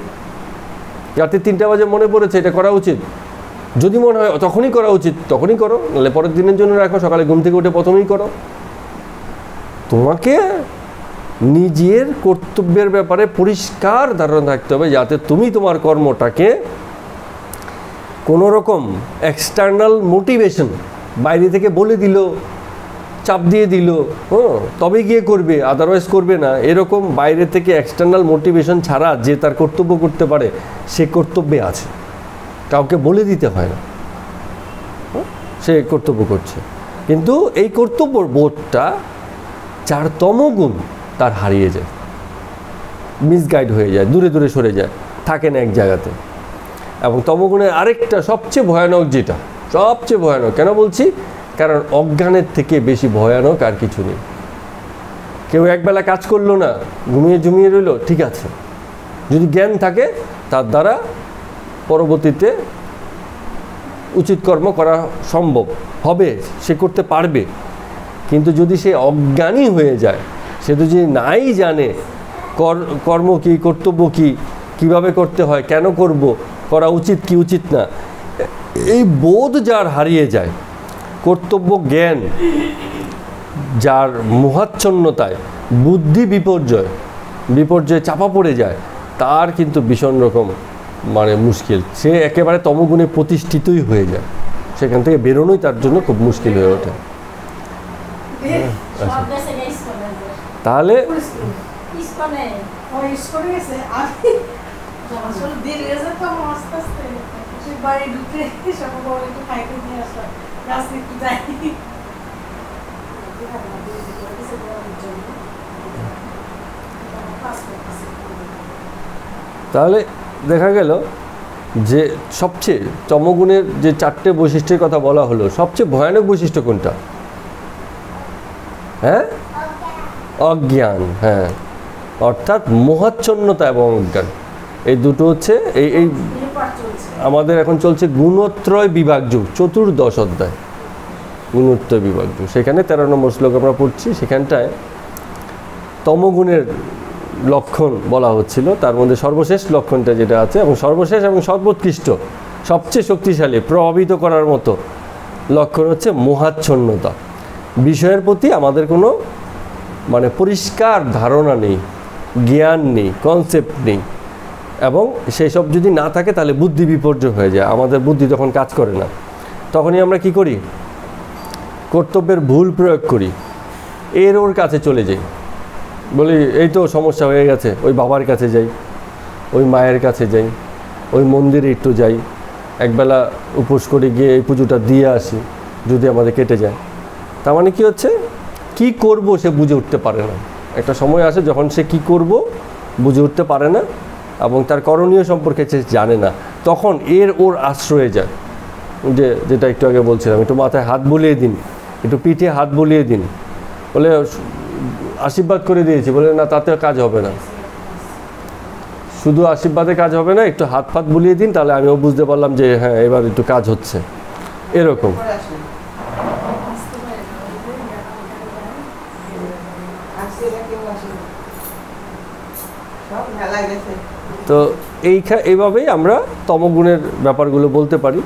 রাতে 3টা বাজে মনে পড়েছে এটা করা উচিত, যদি মনে হয় তখনই করা উচিত তখনই করো, নাহলে পরের দিনের জন্য রাখো, সকালে ঘুম থেকে উঠে প্রথমেই করো। তোমাকে নিজের কর্তব্যের ব্যাপারে পরিষ্কার ধারণা থাকতে হবে, যাতে তুমি তোমার কর্মটাকে কোনো রকম এক্সটার্নাল মোটিভেশন, বাইরে থেকে বলে দিল, চাপ দিয়ে দিল, তবে গিয়ে করবে, আদারওয়াইজ করবে না, এরকম বাইরে থেকে এক্সটার্নাল মোটিভেশন ছাড়া যে তার কর্তব্য করতে পারে, সে কর্তব্যে আছে, কাউকে বলে দিতে হয় না, সে কর্তব্য করছে। কিন্তু এই কর্তব্য বোধটা যার তমগুণ, তার হারিয়ে যায়, মিসগাইড হয়ে যায়, দূরে দূরে সরে যায়, থাকে না এক জায়গাতে। এবং তমগুণের আরেকটা সবচেয়ে ভয়ানক, যেটা সবচেয়ে ভয়ানক, কেন বলছি, কারণ অজ্ঞানের থেকে বেশি ভয়ানক আর কিছু নেই। কেউ একবেলা কাজ করলো না, ঘুমিয়ে রইল, ঠিক আছে, যদি জ্ঞান থাকে তার দ্বারা পরবর্তীতে উচিত কর্ম করা সম্ভব হবে, সে করতে পারবে। কিন্তু যদি সে অজ্ঞানী হয়ে যায়, সে তো যদি নাই জানে কর্ম কী, কর্তব্য কী, কীভাবে করতে হয়, কেন করব, করা উচিত কি উচিত না, এই বোধ যার হারিয়ে যায়, কর্তব্য জ্ঞান যার মোহাচ্ছন্নতায় বুদ্ধি বিপর্যয়ে চাপা পড়ে যায়, তার কিন্তু ভীষণ রকম মানে মুশকিল, সে একেবারে তমগুণে প্রতিষ্ঠিতই হয়ে যায়, সেখান থেকে বেরোনোই তার জন্য খুব মুশকিল হয়ে ওঠে। তাহলে তাহলে দেখা গেল যে সবচেয়ে তমগুণের যে 4টে বৈশিষ্ট্যের কথা বলা হলো, সবচেয়ে ভয়ানক বৈশিষ্ট্য কোনটা? হ্যাঁ, অজ্ঞান। হ্যাঁ, অর্থাৎ মোহাচ্ছন্নতা এবং অজ্ঞান, এই দুটো হচ্ছে এই আমাদের এখন চলছে গুণত্রয় বিভাগ যুগ, 14 অধ্যায় গুণত্রয় বিভাগ যুগ। সেখানে 13 নম্বর শ্লোক আমরা পড়ছি, সেখানটায় তমগুণের লক্ষণ বলা হচ্ছিল, তার মধ্যে সর্বশেষ লক্ষণটা যেটা আছে, এবং সর্বশেষ এবং সর্বোৎকৃষ্ট, সবচেয়ে শক্তিশালী, প্রভাবিত করার মতো লক্ষণ হচ্ছে মোহাচ্ছন্নতা। বিষয়ের প্রতি আমাদের কোনো মানে পরিষ্কার ধারণা নেই, জ্ঞান নেই, কনসেপ্ট নেই, এবং সেই সব যদি না থাকে তাহলে বুদ্ধি বিপর্যয় হয়ে যায়, আমাদের বুদ্ধি তখন কাজ করে না। তখনই আমরা কি করি, কর্তব্যের ভুল প্রয়োগ করি, ওর কাছে চলে যাই, বলি এই তো সমস্যা হয়ে গেছে, ওই বাবার কাছে যাই, ওই মায়ের কাছে যাই, ওই মন্দিরে একটু যাই, একবেলা উপোস করে গিয়ে এই পুজোটা দিয়ে আসি, যদি আমাদের কেটে যায়। তার মানে কি হচ্ছে, কি করব সে বুঝে উঠতে পারে না। একটা সময় আসে যখন সে কি করব বুঝে উঠতে পারে না, এবং তার করণীয় সম্পর্কে সে জানে না, তখন ওর আশ্রয়ে যায়। যেটা একটু আগে বলছিলাম, একটু মাথায় হাত বুলিয়ে দিন, একটু পিঠে হাত বুলিয়ে দিন, বলে আশীর্বাদ করে দিয়েছি, বলে না তাতে কাজ হবে না, শুধু আশীর্বাদে কাজ হবে না, একটু হাত ফাত বুলিয়ে দিন, তাহলে আমিও বুঝতে পারলাম যে হ্যাঁ এবার একটু কাজ হচ্ছে। এরকম। তো এইভাবেই আমরা তমগুণের ব্যাপারগুলো বলতে পারি।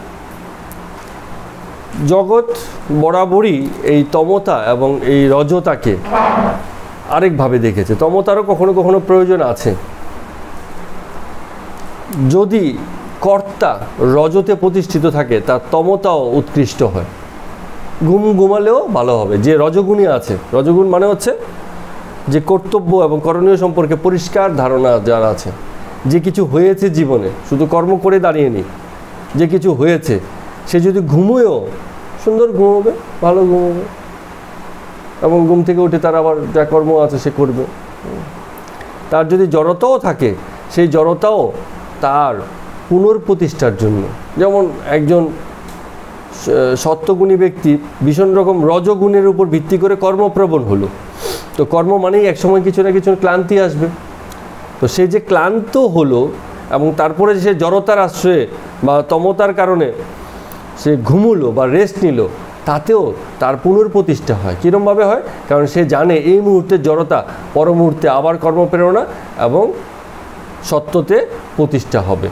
জগৎ বরাবরই এই তমতা এবং এই রজতাকে আরেকভাবে দেখেছে। তমতারও কখনো কখনো প্রয়োজন আছে। যদি কর্তা রজতে প্রতিষ্ঠিত থাকে তার তমতাও উৎকৃষ্ট হয়। ঘুমালেও ভালো হবে। যে রজগুণী আছে, রজগুণ মানে হচ্ছে যে কর্তব্য এবং করণীয় সম্পর্কে পরিষ্কার ধারণা যার আছে, যে কিছু হয়েছে জীবনে, শুধু কর্ম করে দাঁড়িয়ে নি, যে কিছু হয়েছে, সে যদি ঘুমোয়ও সুন্দর ঘুমোবে, ভালো ঘুমোবে, এবং ঘুম থেকে উঠে তার আবার যা কর্ম আছে সে করবে। তার যদি জড়তাও থাকে, সেই জড়তাও তার পুনর্প্রতিষ্ঠার জন্য। যেমন একজন সত্যগুণী ব্যক্তি ভীষণ রকম রজগুণের উপর ভিত্তি করে কর্মপ্রবণ হলো, তো কর্ম মানেই একসময় কিছু না কিছু ক্লান্তি আসবে। তো সে যে ক্লান্ত হলো এবং তারপরে সে জড়তার আশ্রয়ে বা তমতার কারণে সে ঘুমুলো বা রেস্ট নিল, তাতেও তার পুনর্প্রতিষ্ঠা হয়। কীরকমভাবে হয়? কারণ সে জানে এই মুহূর্তের জড়তা পর মুহূর্তে আবার কর্মপ্রেরণা এবং সত্যতে প্রতিষ্ঠা হবে।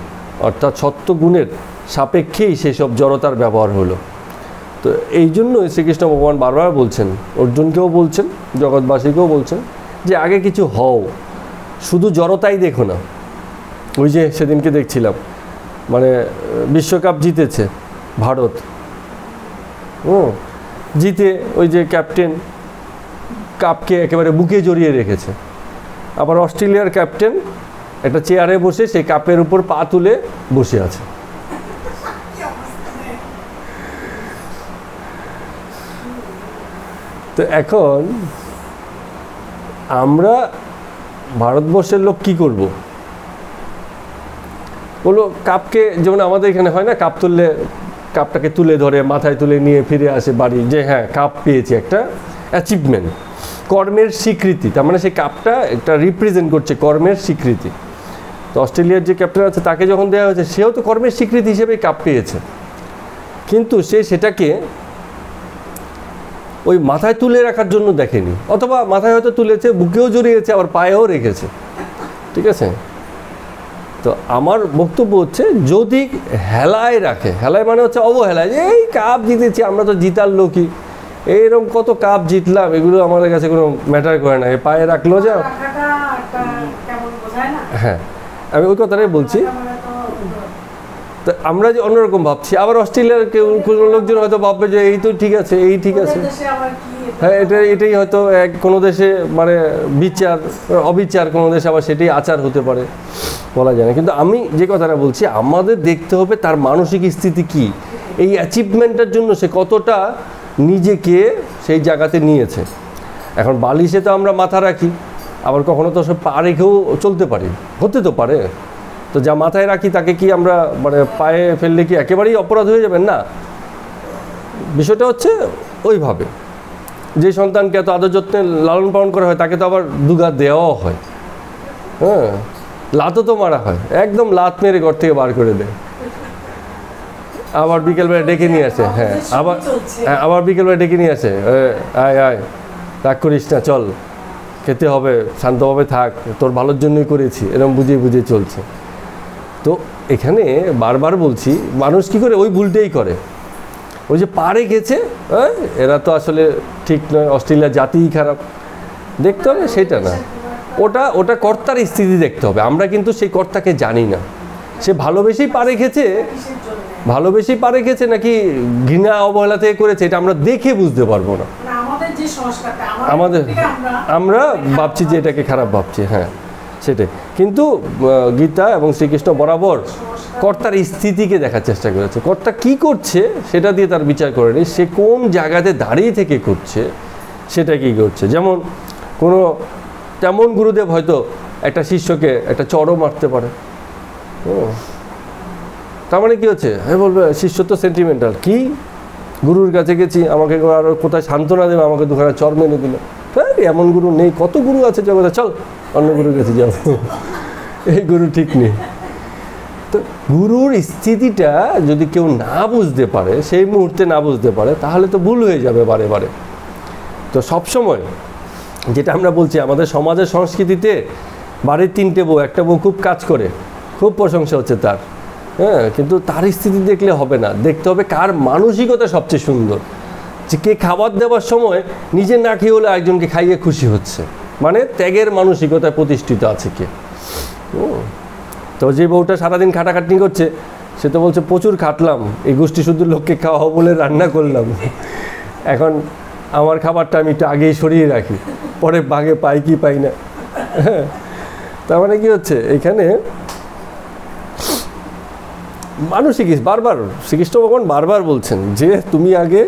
অর্থাৎ সত্যগুণের সাপেক্ষেই সেসব জড়তার ব্যবহার হলো। তো এই জন্য শ্রীকৃষ্ণ ভগবান বারবার বলছেন, অর্জুনকেও বলছেন, জগৎবাসীকেও বলছেন যে আগে কিছু হও, শুধু জড়তাই দেখো না। ওই যে সেদিনকে দেখছিলাম, মানে বিশ্বকাপ জিতেছে ভারত, জিতে ওই যে ক্যাপ্টেন কাপকে একেবারে বুকে জড়িয়ে রেখেছে। আবার অস্ট্রেলিয়ার ক্যাপ্টেন একটা চেয়ারে বসে সেই কাপের উপর পা তুলে বসে আছে। তো এখন আমরা ভারতবর্ষের লোক কি করব? বলো কাপকে, যেমন আমাদের এখানে হয় না, কাপ তুললে কাপটাকে তুলে ধরে মাথায় তুলে নিয়ে ফিরে আসে বাড়ি, যে হ্যাঁ কাপ পেয়েছি, একটা অ্যাচিভমেন্ট, কর্মের স্বীকৃতি। তার মানে সেই কাপটা একটা রিপ্রেজেন্ট করছে কর্মের স্বীকৃতি। তো অস্ট্রেলিয়ার যে ক্যাপ্টেন আছে তাকে যখন দেওয়া হয়েছে, সেও তো কর্মের স্বীকৃতি হিসেবে কাপ পেয়েছে, কিন্তু সে সেটাকে ওই মাথায় তুলে রাখার জন্য দেখেনি, অথবা মাথায় হয়তো তুলেছে, বুকেও জড়িয়েছে, আবার পায়েও রেখেছে। ঠিক আছে? তো আমার বক্তব্য হচ্ছে, যদি হেলায় রাখে, হেলায় মানে হচ্ছে অবহেলায়, যে এই কাপ জিতেছি, আমরা তো জিতার লোকই, এইরকম কত কাপ জিতলাম, এগুলো আমাদের কাছে কোনো ম্যাটার করে না, এই পায়ে রাখলো যা। হ্যাঁ, আমি ওই কথাটাই বলছি। তো আমরা যে অন্যরকম ভাবছি, আবার অস্ট্রেলিয়ার কেউ কোনো লোকজন হয়তো ভাববে যে এই তো ঠিক আছে, এই ঠিক আছে। হ্যাঁ, এটাই হয়তো কোনো দেশে মানে বিচার, অবিচার, কোনো দেশে আবার সেটাই আচার হতে পারে, বলা যায় না। কিন্তু আমি যে কথাটা বলছি, আমাদের দেখতে হবে তার মানসিক স্থিতি কি, এই অ্যাচিভমেন্টের জন্য সে কতটা নিজেকে সেই জায়গাতে নিয়েছে। এখন বালিশে তো আমরা মাথা রাখি, আবার কখনো তো সব পা রেখেও চলতে পারি, হতে তো পারে। তো যা মাথায় রাখি তাকে কি আমরা মানে পায়ে ফেললে কি একেবারেই অপরাধ হয়ে যাবেন? না, বিষয়টা হচ্ছে ওইভাবে যে সন্তানকে এত আদর যত্নে লালন পালন করা হয়, তাকে তো আবার দুঘা দেওয়াও হয়। হ্যাঁ, লাতও তো মারা হয়, একদম লাত মেরে ঘর থেকে বার করে দেয়, আবার বিকেলবেলা ডেকে নিয়ে আসে। হ্যাঁ, আবার বিকেলবেলা ডেকে নিয়ে আসে, আয় আয়, রাগ করিস না, চল খেতে হবে, শান্তভাবে থাক, তোর ভালোর জন্যই করেছি, এরকম বুঝিয়ে বুঝিয়ে চলছে। তো এখানে বারবার বলছি, মানুষ কি করে ওই ভুলটাই করে, ওই যে পারে গেছে, এরা তো আসলে ঠিক নয়, অস্ট্রেলিয়া জাতিই খারাপ, দেখতে হবে সেটা না, ওটা কর্তার স্থিতি দেখতে হবে। আমরা কিন্তু সেই কর্তাকে জানি না, সে ভালোবেসেই পারে খেয়েছে নাকি ঘৃণা অবহেলা থেকে করেছে, এটা আমরা দেখে বুঝতে পারবো না। আমরা ভাবছি যে এটাকে খারাপ ভাবছি, হ্যাঁ সেটাই। কিন্তু গীতা এবং শ্রীকৃষ্ণ বরাবর কর্তার স্থিতিকে দেখার চেষ্টা করেছে, কর্তা কি করছে সেটা দিয়ে তার বিচার করেনি, সে কোন জায়গাতে দাঁড়িয়ে থেকে করছে সেটা কি করছে। যেমন কোনো তেমন গুরুদেব হয়তো একটা শিষ্যকে একটা চড়ও মারতে পারে, তার মানে কি হচ্ছে, আমি বলবো শিষ্য তো সেন্টিমেন্টাল, কি গুরুর কাছে গেছি, আমাকে আরো কোথায় সান্ত্বনা দেবে, আমাকে দুখানা চর মেনে দিল, হ্যাঁ এমন গুরু নেই, কত গুরু আছে জগতে, চল অন্য গুরুর কাছে যাও, এই গুরু ঠিক নেই। তো গুরুর স্থিতিটা যদি কেউ না বুঝতে পারে, সেই মুহূর্তে না বুঝতে পারে, তাহলে তো ভুল হয়ে যাবে বারে বারে। তো সবসময় যেটা আমরা বলছি, আমাদের সমাজের সংস্কৃতিতে বাড়ির 3টে বউ, একটা বউ খুব কাজ করে, খুব প্রশংসা হচ্ছে তার, হ্যাঁ, কিন্তু তার স্থিতি দেখলে হবে না, দেখতে হবে কার মানসিকতা সবচেয়ে সুন্দর, যে কে খাবার দেওয়ার সময় নিজে না খেয়ে হলে একজনকে খাইয়ে খুশি হচ্ছে, মানে ত্যাগের মানসিকতায় প্রতিষ্ঠিত আছে কে। তো যে বউটা সারাদিন খাটাখাটনি করছে, সে তো বলছে প্রচুর খাটলাম, এই গোষ্ঠী শুধু লোককে খাওয়া বলে রান্না করলাম, এখন আমার খাবারটা আমি একটু আগেই সরিয়ে রাখি, পরে ভাগে পাই কি পাই না। তার মানে কি হচ্ছে, এখানে মানসিক বারবার শ্রীকৃষ্ণ ভগবান বারবার বলছেন যে তুমি আগে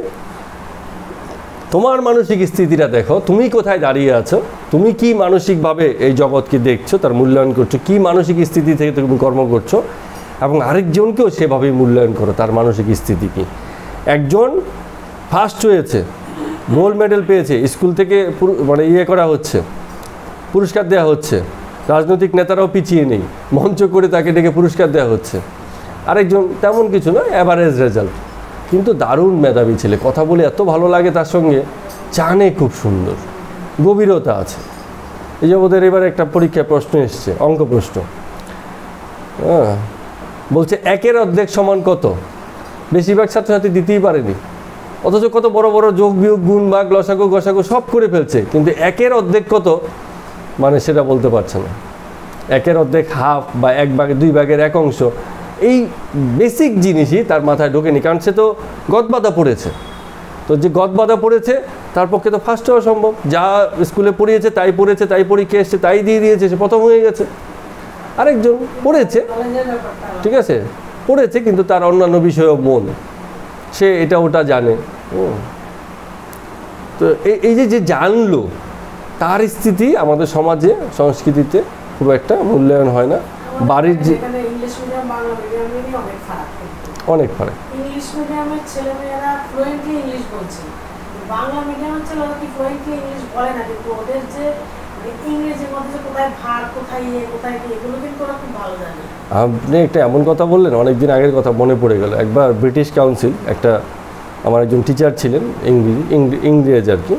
তোমার মানসিক স্থিতিটা দেখো, তুমি কোথায় দাঁড়িয়ে আছো, তুমি কি মানসিকভাবে এই জগৎকে দেখছো, তার মূল্যায়ন করছো, কি মানসিক স্থিতি থেকে তুমি কর্ম করছো, এবং আরেকজনকেও সেভাবেই মূল্যায়ন করো তার মানসিক স্থিতি কি। একজন ফার্স্ট হয়েছে, গোল্ড মেডেল পেয়েছে, স্কুল থেকে মানে করা হচ্ছে, পুরস্কার দেওয়া হচ্ছে, রাজনৈতিক নেতারাও পিছিয়ে নেই, মঞ্চ করে তাকে ডেকে পুরস্কার দেওয়া হচ্ছে। আরেকজন তেমন কিছু না, অ্যাভারেজ রেজাল্ট, কিন্তু দারুণ মেধাবী ছেলে, কথা বলে এত ভালো লাগে তার সঙ্গে, জানে খুব সুন্দর, গভীরতা আছে। এই যে ওদের এবার একটা পরীক্ষায় প্রশ্ন এসছে, অঙ্ক প্রশ্ন, হ্যাঁ, বলছে 1-এর অর্ধেক সমান কত, বেশিরভাগ ছাত্রছাত্রী দিতেই পারেনি, অথচ কত বড় বড় যোগ বিয়োগ গুণ ভাগ লসাগু গসাগু সব করে ফেলছে, কিন্তু 1-এর অর্ধেক কত মানে সেটা বলতে পারছে না। 1-এর অর্ধেক হাফ বা 1/2 অংশ, এই বেসিক জিনিসই তার মাথায় ঢোকেনি, কারণ সে তো গদবাধা পড়েছে। তো যে গদবাধা পড়েছে তার পক্ষে তো ফার্স্ট হওয়া সম্ভব, যা স্কুলে পড়িয়েছে তাই পড়েছে, তাই পরীক্ষা এসছে তাই দিয়ে দিয়েছে, সে প্রথম হয়ে গেছে। আরেকজন পড়েছে, ঠিক আছে, পড়েছে, কিন্তু তার অন্যান্য বিষয়েও মন, সে এটা ওটা জানে। তো এই যে জানলো, তার স্থিতি আমাদের সমাজে সংস্কৃতিতে খুব একটা মূল্যায়ন হয় না। বাড়ির যে অনেক ফারাক, ইংলিশ মিডিয়ামের ছেলেমেয়েরা ফ্লুয়েন্টলি ইংলিশ বলছে, বাংলা মিডিয়ামের ছেলেরা কি ফ্লুয়েন্টলি ইংলিশ বলে না, কিন্তু ওদের যে ইংরেজির মধ্যে কোথায় ভাগ কোথায় কোথায় কি, এগুলো কিন্তু ওরা খুব ভালো জানে। আপনি একটা এমন কথা বললেন, অনেকদিন আগের কথা মনে পড়ে গেল। একবার ব্রিটিশ কাউন্সিল, একটা আমার একজন টিচার ছিলেন ইংরেজ আর কি,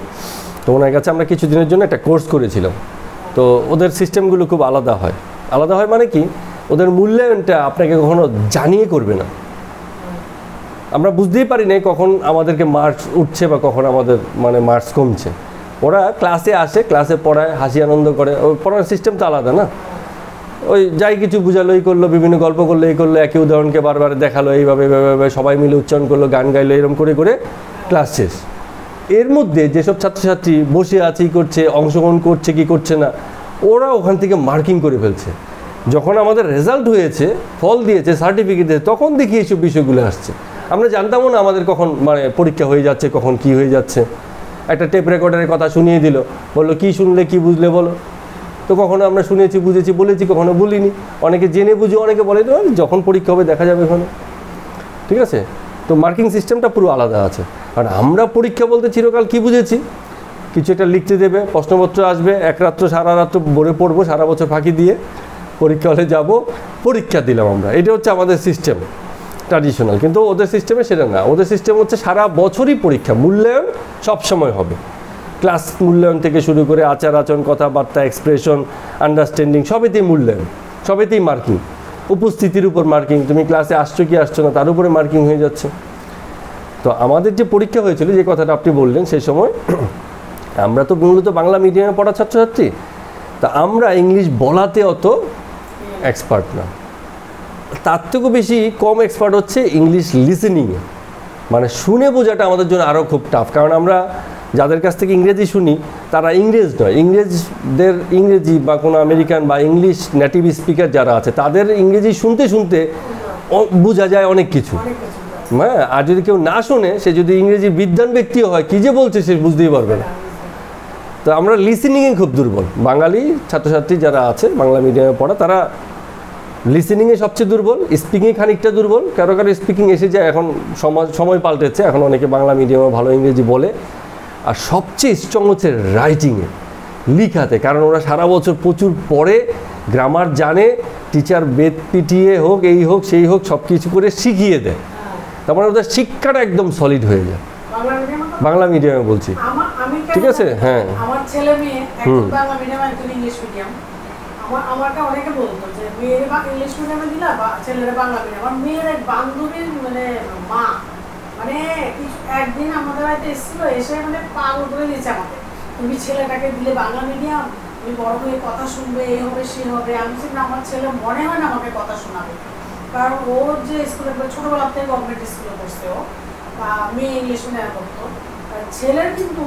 তো ওনার কাছে আমরা কিছুদিনের জন্য একটা কোর্স করেছিলাম। তো ওদের সিস্টেমগুলো খুব আলাদা হয়। আলাদা হয় মানে কি, ওদের মূল্যায়নটা আপনাকে কখনো জানিয়ে করবে না। আমরা বুঝতেই পারি না কখন আমাদেরকে মার্কস উঠছে বা কখন আমাদের মানে মার্কস কমছে। ওরা ক্লাসে আসে, ক্লাসে পড়ায়, হাসি আনন্দ করে, ওই পড়ার সিস্টেম তো আলাদা না। ওই যাই কিছু বুঝালো, এই করলো, বিভিন্ন গল্প করলো, এই করলো, একই উদাহরণকে বারবার দেখালো, এইভাবে এইভাবে সবাই মিলে উচ্চারণ করলো, গান গাইলো, এরকম করে করে ক্লাস শেষ। এর মধ্যে যেসব ছাত্রছাত্রী বসে আছে, করছে, অংশগ্রহণ করছে কি করছে না, ওরা ওখান থেকে মার্কিং করে ফেলছে। যখন আমাদের রেজাল্ট হয়েছে, ফল দিয়েছে, সার্টিফিকেট দিয়েছে, তখন দেখি এইসব বিষয়গুলো আসছে। আমরা জানতামও না আমাদের কখন মানে পরীক্ষা হয়ে যাচ্ছে, কখন কি হয়ে যাচ্ছে। একটা টেপ রেকর্ডারের কথা শুনিয়ে দিল, বললো কি শুনলে কি বুঝলে বলো। তো কখনো আমরা শুনেছি, বুঝেছি, বলেছি, কখনো বলিনি। অনেকে জেনে বুঝে, অনেকে বলে যখন পরীক্ষা হবে দেখা যাবে ওখানে, ঠিক আছে। তো মার্কিং সিস্টেমটা পুরো আলাদা আছে। আর আমরা পরীক্ষা বলতে চিরকাল কি বুঝেছি, কিছু একটা লিখতে দেবে, প্রশ্নপত্র আসবে, এক রাত্র সারা রাত্র ভরে পড়বো, সারা বছর ফাঁকি দিয়ে পরীক্ষা হলে যাব, পরীক্ষা দিলাম আমরা। এটা হচ্ছে আমাদের সিস্টেম, ট্র্যাডিশনাল। কিন্তু ওদের সিস্টেমে সেটা না। ওদের সিস্টেম হচ্ছে সারা বছরই পরীক্ষা, মূল্যায়ন সবসময় হবে। ক্লাস মূল্যায়ন থেকে শুরু করে আচার আচরণ, কথাবার্তা, এক্সপ্রেশন, আন্ডারস্ট্যান্ডিং, সবেতেই মূল্যায়ন, সবেতেই মার্কিং। উপস্থিতির উপর মার্কিং, তুমি ক্লাসে আসছো কি আসছো না তার উপরে মার্কিং হয়ে যাচ্ছে। তো আমাদের যে পরীক্ষা হয়েছিল, যে কথাটা আপনি বললেন, সেই সময় আমরা তো মূলত বাংলা মিডিয়ামে পড়া ছাত্রছাত্রী, তা আমরা ইংলিশ বলাতে অত এক্সপার্ট না। তার থেকেও বেশি কম এক্সপার্ট হচ্ছে ইংলিশ লিসেনিংয়ে, মানে শুনে বোঝাটা আমাদের জন্য আরও খুব টাফ। কারণ আমরা যাদের কাছ থেকে ইংরেজি শুনি তারা ইংরেজ নয়, ইংরেজদের ইংরেজি বা কোনো আমেরিকান বা ইংলিশ নেটিভ স্পিকার যারা আছে তাদের ইংরেজি শুনতে শুনতে বোঝা যায় অনেক কিছু। হ্যাঁ, আর যদি কেউ না শোনে, সে যদি ইংরেজি বিদ্বান ব্যক্তিও হয়, কী যে বলছে সে বুঝতেই পারবে না। তো আমরা লিসেনিংয়ে খুব দুর্বল। বাঙালি ছাত্রছাত্রী যারা আছে বাংলা মিডিয়ামে পড়া, তারা লিসেনিংয়ে সবচেয়ে দুর্বল, স্পিকিংয়ে খানিকটা দুর্বল। কারো কারো স্পিকিং এসে যায়, এখন সময় পাল্টেছে, এখন অনেকে বাংলা মিডিয়ামে ভালো ইংরেজি বলে। আর সবচেয়ে স্ট্রং হচ্ছে রাইটিংয়ে, লিখাতে, কারণ ওরা সারা বছর প্রচুর পড়ে, গ্রামার জানে, টিচার বেদ পিটিয়ে হোক এই হোক সেই হোক সব কিছু করে শিখিয়ে দেয়, তার মানে ওদের শিক্ষাটা একদম সলিড হয়ে যায়। বাংলা মিডিয়ামে বলছি, ঠিক আছে? হ্যাঁ, আমার ছেলে মেয়ে একজন বাংলা মিডিয়াম একজন ইংলিশ মিডিয়াম। আমাকে অনেকে বলতো যে মেয়ের ইংলিশ মিডিয়ামে দিলা বা ছেলের বাংলা মিডিয়াম। আমার মেয়ের এক বান্ধবীর মানে মা মানে একদিন আমাদের বাড়িতে এসেছিল, এসে মানে পাগল করে দিয়েছে আমাকে, তুমি ছেলেটাকে দিলে বাংলা মিডিয়াম, তুমি বড় হয়ে কথা শুনবে, এ হবে সে হবে। আমি বলছি না, আমার ছেলে মনে হয় না আমাকে কথা শোনাবে, কারণ ও যে স্কুলে ছোটবেলা থেকে গভর্নমেন্ট স্কুলে পড়ছে, ও মেয়ে ইংলিশ মিডিয়ামে পড়তো। ছেলের কিন্তু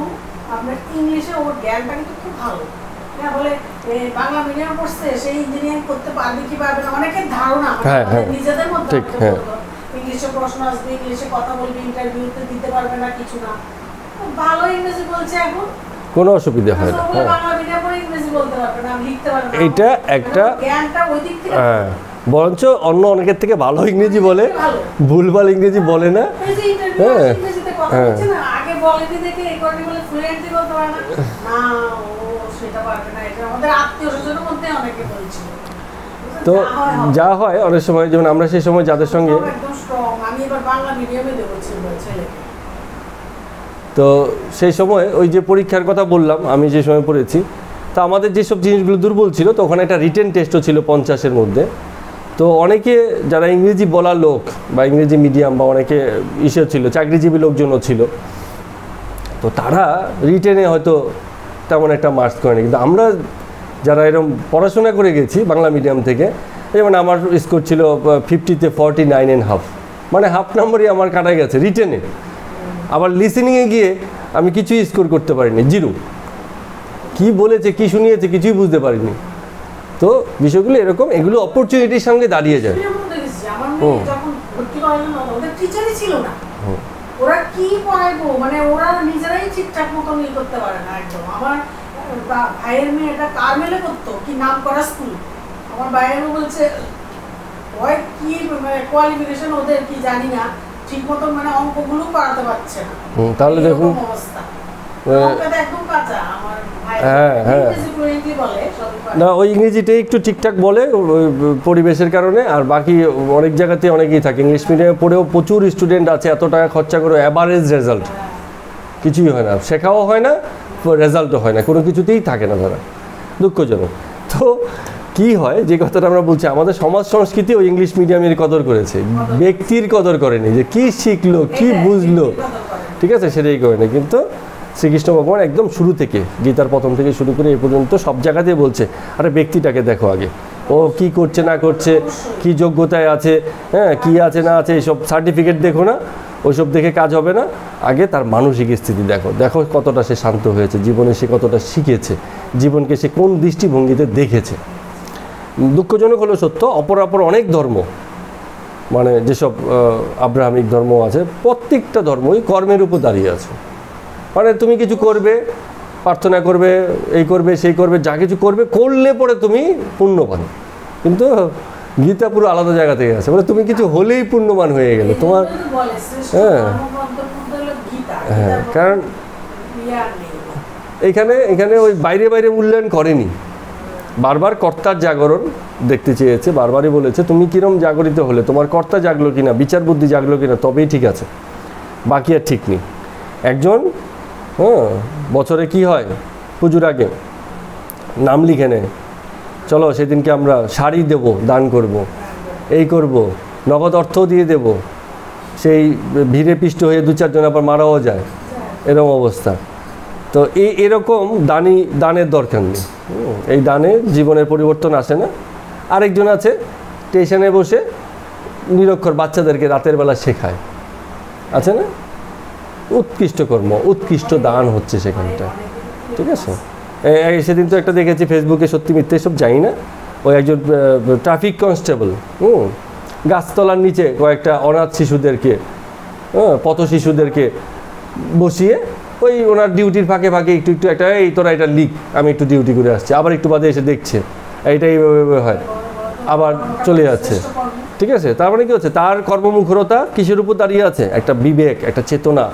আপনার ইংলিশে ওর জ্ঞানটা কিন্তু খুব ভালো। হ্যাঁ, বলে বাংলা মিডিয়াম পড়ছে সেই ইঞ্জিনিয়ারিং করতে পারবে কি পারবে না, অনেকের ধারণা নিজেদের মধ্যে ইংলিশে প্রশ্ন আসবে, ইংলিশে কথা বলবে, ইন্টারভিউতে দিতে পারবে না, কিছু না। ভালো ইংরেজি বলছে এখন, কোনো অসুবিধা হয় না। বাংলা মিডিয়াম পড়ে ইংরেজি বলতে পারবে না, লিখতে পারবে না, এটা একটা জ্ঞানটা ওই দিক থেকে বরঞ্চ অন্য অনেকের থেকে ভালো ইংরেজি বলে, ভুলভাল ইংরেজি বলে না। হ্যাঁ, আগে বলেনি দেখে এই কারণে বলে ফ্লুয়েন্টলি বলতে পারে না, না ও সেটা পারবে না। এটা আমাদের আত্মীয়স্বজনের মধ্যে অনেকে বলছিল। তো যা হয় অনেক সময়, যেমন আমরা সেই সময় যাদের সঙ্গে, আমি এবার বাংলা মিডিয়ামে দেবো ছেলেকে, তো সেই সময় ওই যে পরীক্ষার কথা বললাম, আমি যে সময় পড়েছি, তো আমাদের যেসব জিনিসগুলো দুর্বল ছিল, তো ওখানে একটা রিটেন টেস্টও ছিল 50-এর মধ্যে। তো অনেকে যারা ইংরেজি বলা লোক বা ইংরেজি মিডিয়াম বা অনেকে ছিল, চাকরিজীবী লোকজনও ছিল, তো তারা রিটেনে হয়তো তেমন একটা মার্কস করেনি। কিন্তু আমরা যারা এরকম পড়াশোনা করে গেছি বাংলা মিডিয়াম থেকে, যেমন আমার স্কোর ছিল 50-তে 49.5, মানে হাফ নম্বরই আমার কাটা গেছে রিটেনে। আবার লিসেনিংয়ে গিয়ে আমি কিছুই স্কোর করতে পারিনি, 0। কি বলেছে কি শুনিয়েছে কিছুই বুঝতে পারিনি। তো বিষয়গুলো এরকম, এগুলো অপরচুনিটির সঙ্গে দাঁড়িয়ে যায়। ওরা কি পড়াইবো, মানে ওরা নিজেরাই ঠিকঠাক মতন ই করতে পারে না একদম। আমার ভাইয়ের মেয়ে এটা কারমেলে করতো, কি নাম করা স্কুল, আমার ভাইয়ের বলছে ওই কি কোয়ালিফিকেশন ওদের কি জানি না, ঠিক মতন মানে অঙ্কগুলো পারাতে পারছে না। তাহলে দেখুন অবস্থা, একদম কাঁচা। আমার না, ওই ইংরেজিটাই একটু ঠিকঠাক বলে পরিবেশের কারণে, আর বাকি অনেক জায়গাতে অনেকেই থাকে ইংলিশ মিডিয়ামে পড়েও প্রচুর স্টুডেন্ট আছে, এত টাকা খরচা করে অ্যাভারেজ রেজাল্ট, কিছুই হয় না, শেখাও হয় না, রেজাল্টও হয় না, কোনো কিছুতেই থাকে না তারা, দুঃখজনক। তো কি হয়, যে কথাটা আমরা বলছি, আমাদের সমাজ সংস্কৃতি ওই ইংলিশ মিডিয়ামের কদর করেছে, ব্যক্তির কদর করেনি, যে কি শিখলো কি বুঝলো, ঠিক আছে, সেটাই করেনি। কিন্তু শ্রীকৃষ্ণ ভগবান একদম শুরু থেকে, গীতার প্রথম থেকে শুরু করে এই পর্যন্ত সব জায়গাতেই বলছে, আরে ব্যক্তিটাকে দেখো আগে, ও কি করছে না করছে, কি যোগ্যতায় আছে, হ্যাঁ, কি আছে না আছে, এইসব সার্টিফিকেট দেখো না, ওইসব দেখে কাজ হবে না, আগে তার মানসিক স্থিতি দেখো, দেখো কতটা সে শান্ত হয়েছে, জীবনে সে কতটা শিখেছে, জীবনকে সে কোন দৃষ্টিভঙ্গিতে দেখেছে। দুঃখজনক হলো সত্য, অপর অনেক ধর্ম, মানে যেসব আব্রাহামিক ধর্ম আছে, প্রত্যেকটা ধর্মই কর্মের উপর দাঁড়িয়ে আছে। মানে তুমি কিছু করবে, প্রার্থনা করবে, এই করবে সেই করবে, যা কিছু করবে, করলে পরে তুমি পুণ্য পাবে। কিন্তু গীতা পুরো আলাদা জায়গা থেকে আছে, মানে তুমি কিছু হলেই পুণ্যবান হয়ে গেলে তোমার, হ্যাঁ হ্যাঁ, কারণ এখানে ওই বাইরে বাইরে মূল্যায়ন করেনি, বারবার কর্তার জাগরণ দেখতে চেয়েছে, বারবারই বলেছে তুমি কিরম জাগরিত হলে, তোমার কর্তা জাগলো কিনা, বিচার বুদ্ধি জাগলো কিনা, তবেই ঠিক আছে, বাকি আর ঠিক নেই। একজন বছরে কি হয়, পুজোর আগে নাম লিখে নেয়, চলো সেদিনকে আমরা শাড়ি দেব, দান করব, এই করব, নগদ অর্থ দিয়ে দেব, সেই ভিড়ে পিষ্ট হয়ে 2-4 জন আবার মারাও যায়, এরকম অবস্থা। তো এরকম দানের দরকার নেই, এই দানে জীবনের পরিবর্তন আসে না। আরেকজন আছে স্টেশনে বসে নিরক্ষর বাচ্চাদেরকে রাতের বেলা শেখায়, আছে না, উৎকৃষ্ট কর্ম, উৎকৃষ্ট দান হচ্ছে সেখানটা, ঠিক আছে। সেদিন তো একটা দেখেছি ফেসবুকে, সত্যি মিথ্যে সব জানি না, ওই একজন ট্রাফিক কনস্টেবল গাছতলার নিচে কয়েকটা অনাথ শিশুদেরকে, পথ শিশুদেরকে বসিয়ে ওই ওনার ডিউটির ফাঁকে ফাঁকে একটু একটা, এই তোরা এটা লিখ, আমি একটু ডিউটি করে আসছি, আবার একটু বাদে এসে দেখছে এইটা এইভাবে হয়, আবার চলে যাচ্ছে, ঠিক আছে। তার মানে কি হচ্ছে, তার কর্মমুখরতা কিসের উপর দাঁড়িয়ে আছে, একটা বিবেক, একটা চেতনা,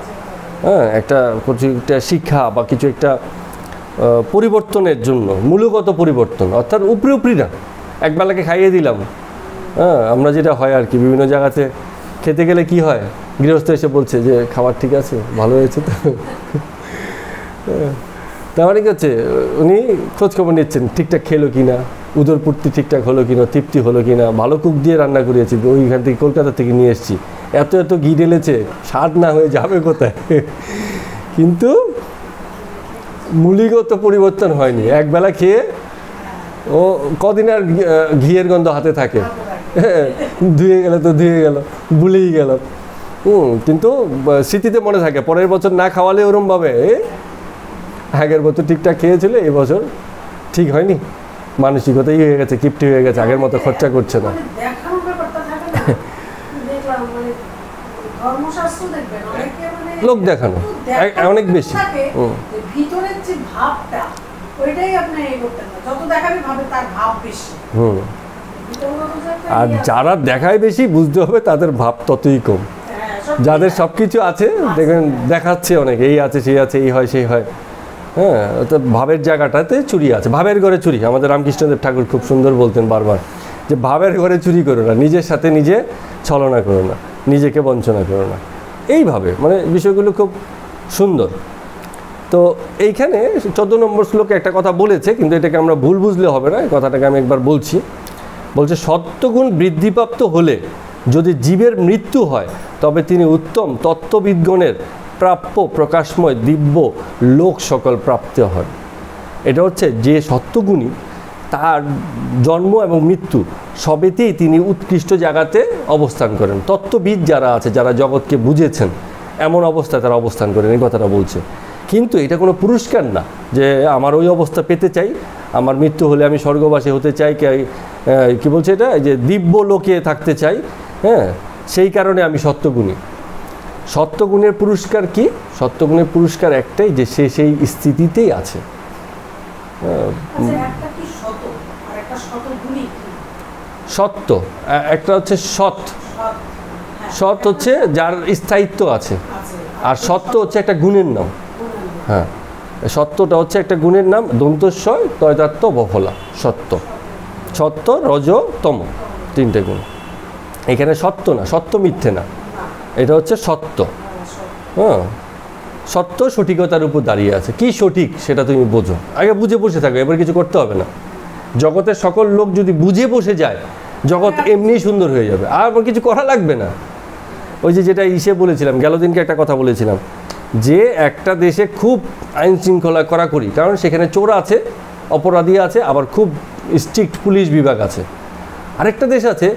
হ্যাঁ, একটা শিক্ষা বা কিছু একটা পরিবর্তনের জন্য, মূলগত পরিবর্তন, অর্থাৎ উপরি না, একবেলাকে খাইয়ে দিলাম। হ্যাঁ, আমরা যেটা হয় আর কি, বিভিন্ন জায়গাতে খেতে গেলে কি হয়, গৃহস্থ এসে বলছে যে খাবার ঠিক আছে, ভালো হয়েছে তো। তার মানে কি হচ্ছে, উনি খোঁজখবর নিচ্ছেন ঠিকঠাক খেলো কিনা, উদরপূর্তি ঠিকঠাক হলো কিনা, তৃপ্তি হলো কিনা, ভালো কুক দিয়ে রান্না করিয়েছি, ওইখান থেকে কলকাতা থেকে নিয়ে এসেছি, এত এত ঘি ঢেলেছে, স্বাদ না হয়ে যাবে কোথায়। কিন্তু মূলিগত পরিবর্তন হয়নি, একবেলা খেয়ে ও কদিন আর ঘিয়ের গন্ধ হাতে থাকে, ধুয়ে গেল তো ধুয়ে গেল, ভুলেই গেল। কিন্তু স্মৃতিতে মনে থাকে, পরের বছর না খাওয়ালে ওরমভাবে আগের বছর ঠিকঠাক খেয়েছিল, এবছর ঠিক হয়নি, মানসিকতাই হয়ে গেছে, কিপটি হয়ে গেছে, আগের মতো খরচা করছে না। লোক দেখানো অনেক বেশি। ভিতরের যে ভাবটা ওইটাই আপনি এই করতেন না, যত দেখাবে ভাবে তার ভাব বেশি। আর যারা দেখায় বেশি, বুঝতে হবে তাদের ভাব ততই কম। যাদের সব কিছু আছে দেখবেন দেখাচ্ছে অনেক, এই আছে সেই আছে, এই হয় সেই হয়। হ্যাঁ, তো ভাবের জায়গাটাতে চুরি আছে, ভাবের ঘরে চুরি। আমাদের রামকৃষ্ণদেব ঠাকুর খুব সুন্দর বলতেন বারবার, যে ভাবের ঘরে চুরি করো না, নিজের সাথে নিজে ছলনা করো না, নিজেকে বঞ্চনা করো না। এইভাবে মানে বিষয়গুলো খুব সুন্দর। তো এইখানে 14 নম্বর শ্লোকে একটা কথা বলেছে, কিন্তু এটাকে আমরা ভুল বুঝলে হবে না, এই কথাটাকে আমি একবার বলছি। বলছে সত্যগুণ বৃদ্ধিপ্রাপ্ত হলে যদি জীবের মৃত্যু হয়, তবে তিনি উত্তম তত্ত্ববিদগণের প্রাপ্য প্রকাশময় দিব্য লোক সকল প্রাপ্ত হন। এটা হচ্ছে যে সত্যগুণী, তার জন্ম এবং মৃত্যু সবেতেই তিনি উৎকৃষ্ট জায়গাতে অবস্থান করেন। তত্ত্ববিদ যারা আছে, যারা জগৎকে বুঝেছেন, এমন অবস্থায় তারা অবস্থান করেন, এই কথাটা বলছে। কিন্তু এটা কোনো পুরস্কার না যে আমার ওই অবস্থা পেতে চাই, আমার মৃত্যু হলে আমি স্বর্গবাসী হতে চাই, কি বলছে এটা, যে দিব্য লোকে থাকতে চাই। হ্যাঁ, সেই কারণে আমি সত্যগুণী। সত্যগুণের পুরস্কার কি? সত্যগুণের পুরস্কার একটাই, যে সে সেই স্থিতিতেই আছে। সত্য একটা হচ্ছে সৎ, সৎ হচ্ছে যার স্থায়িত্ব আছে, আর সত্য হচ্ছে একটা গুণের নাম। হ্যাঁ, সত্যটা হচ্ছে একটা গুণের নাম, দন্তস্বয় তয়দাত্ম বফলা, সত্য। সত্য, রজ, তম, তিনটে গুণ। এখানে সত্য না, সত্য মিথ্যে না, এটা হচ্ছে সত্য। হ্যাঁ, সত্য সঠিকতার উপর দাঁড়িয়ে আছে। কি সঠিক সেটা তুমি বোঝো, আগে বুঝে বসে থাকো, এবার কিছু করতে হবে না। জগতের সকল লোক যদি বুঝে বসে যায়, জগৎ এমনি সুন্দর হয়ে যাবে, আর কিছু করা লাগবে না। ওই যে যেটা বলেছিলাম, গেল দিনকে একটা কথা বলেছিলাম, যে একটা দেশে খুব আইন শৃঙ্খলা কড়াকড়ি, কারণ সেখানে চোর আছে, অপরাধী আছে, আবার খুব স্ট্রিক্ট পুলিশ বিভাগ আছে। আরেকটা দেশ আছে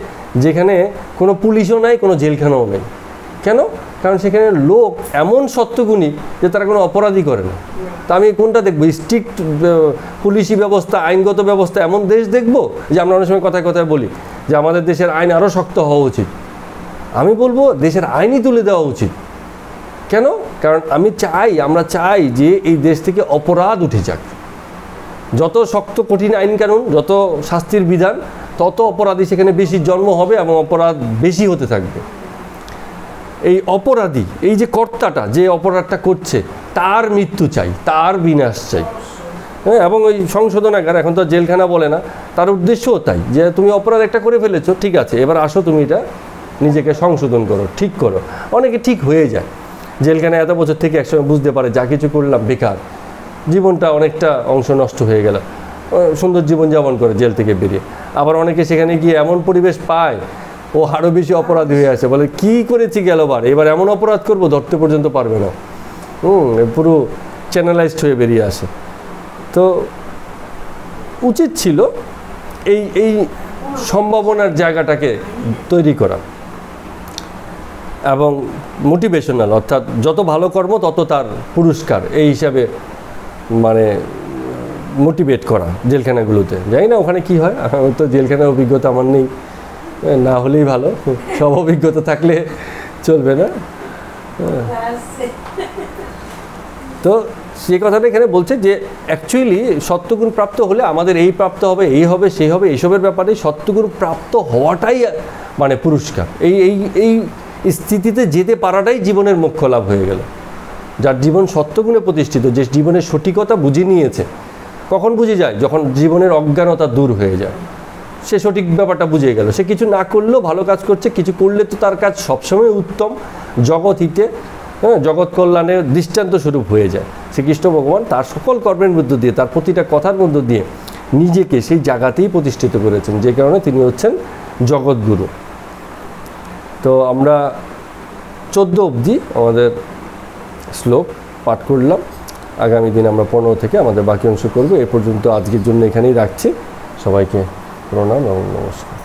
যেখানে কোনো পুলিশও নাই, কোনো জেলখানাও নেই। কেন? কারণ সেখানে লোক এমন সত্যগুণী যে তারা কোনো অপরাধী করে না। তা আমি কোনটা দেখবো? স্ট্রিক্ট পুলিশি ব্যবস্থা, আইনগত ব্যবস্থা এমন দেশ দেখবো? যে আমরা অনেক সময় কথায় কথায় বলি যে আমাদের দেশের আইন আরও শক্ত হওয়া উচিত। আমি বলবো দেশের আইনই তুলে দেওয়া উচিত। কেন? কারণ আমরা চাই যে এই দেশ থেকে অপরাধ উঠে যাক। যত শক্ত কঠিন আইন কানুন, যত শাস্তির বিধান, তত অপরাধী সেখানে বেশি জন্ম হবে এবং অপরাধ বেশি হতে থাকবে। এই অপরাধী, এই যে কর্তাটা যে অপরাধটা করছে, তার মৃত্যু চাই, তার বিনাশ চাই। হ্যাঁ, এবং ওই সংশোধনাগার, এখন তো জেলখানা বলে না, তার উদ্দেশ্যও তাই, যে তুমি অপরাধ একটা করে ফেলেছো, ঠিক আছে, এবার আসো তুমি এটা নিজেকে সংশোধন করো, ঠিক করো। অনেকে ঠিক হয়ে যায়, জেলখানায় এত বছর থেকে একসময় বুঝতে পারে যা কিছু করলাম বেকার, জীবনটা অনেকটা অংশ নষ্ট হয়ে গেল, সুন্দর জীবনযাপন করে জেল থেকে বেরিয়ে। আবার অনেকে সেখানে গিয়ে এমন পরিবেশ পায়, ও আরও বেশি অপরাধী হয়ে আসে, বলে কি করেছি গেলবার, এবার এমন অপরাধ করবো ধরতে পর্যন্ত পারবে না। পুরো চ্যানেলাইজড হয়ে বেরিয়ে আসে। তো উচিত ছিল এই সম্ভাবনার জায়গাটাকে তৈরি করা, এবং মোটিভেশনাল, অর্থাৎ যত ভালো কর্ম তত তার পুরস্কার, এই হিসাবে মানে মোটিভেট করা জেলখানাগুলোতে। জানি না ওখানে কি হয়, তো জেলখানার অভিজ্ঞতা আমার নেই, না হলেই ভালো, সব অভিজ্ঞতা থাকলে চলবে না। তো সে কথাটা এখানে বলছে যে অ্যাকচুয়ালি সত্যগুণ প্রাপ্ত হলে আমাদের এই প্রাপ্ত হবে, এই হবে, সেই হবে, এইসবের ব্যাপারে সত্যগুণ প্রাপ্ত হওয়াটাই মানে পুরস্কার। এই স্থিতিতে যেতে পারাটাই জীবনের মোক্ষ লাভ হয়ে গেল। যার জীবন সত্যগুণে প্রতিষ্ঠিত, যে জীবনের সঠিকতা বুঝে নিয়েছে। কখন বুঝে যায়? যখন জীবনের অজ্ঞানতা দূর হয়ে যায়। সে সঠিক ব্যাপারটা বুঝে গেল। সে কিছু না করলেও ভালো কাজ করছে, কিছু করলে তো তার কাজ সবসময় উত্তম, জগৎ হিতে, হ্যাঁ, জগৎ কল্যাণের দৃষ্টান্ত স্বরূপ হয়ে যায়। শ্রীকৃষ্ণ ভগবান তার সকল কর্মের মধ্য দিয়ে, তার প্রতিটা কথার মধ্য দিয়ে নিজেকে সেই জায়গাতেই প্রতিষ্ঠিত করেছেন, যে কারণে তিনি হচ্ছেন জগৎগুরু। তো আমরা 14 অবধি আমাদের শ্লোক পাঠ করলাম। আগামী দিন আমরা 15 থেকে আমাদের বাকি অংশ করব। এ পর্যন্ত আজকের জন্য এখানেই রাখছি। সবাইকে প্রণাম এবং নমস্কার।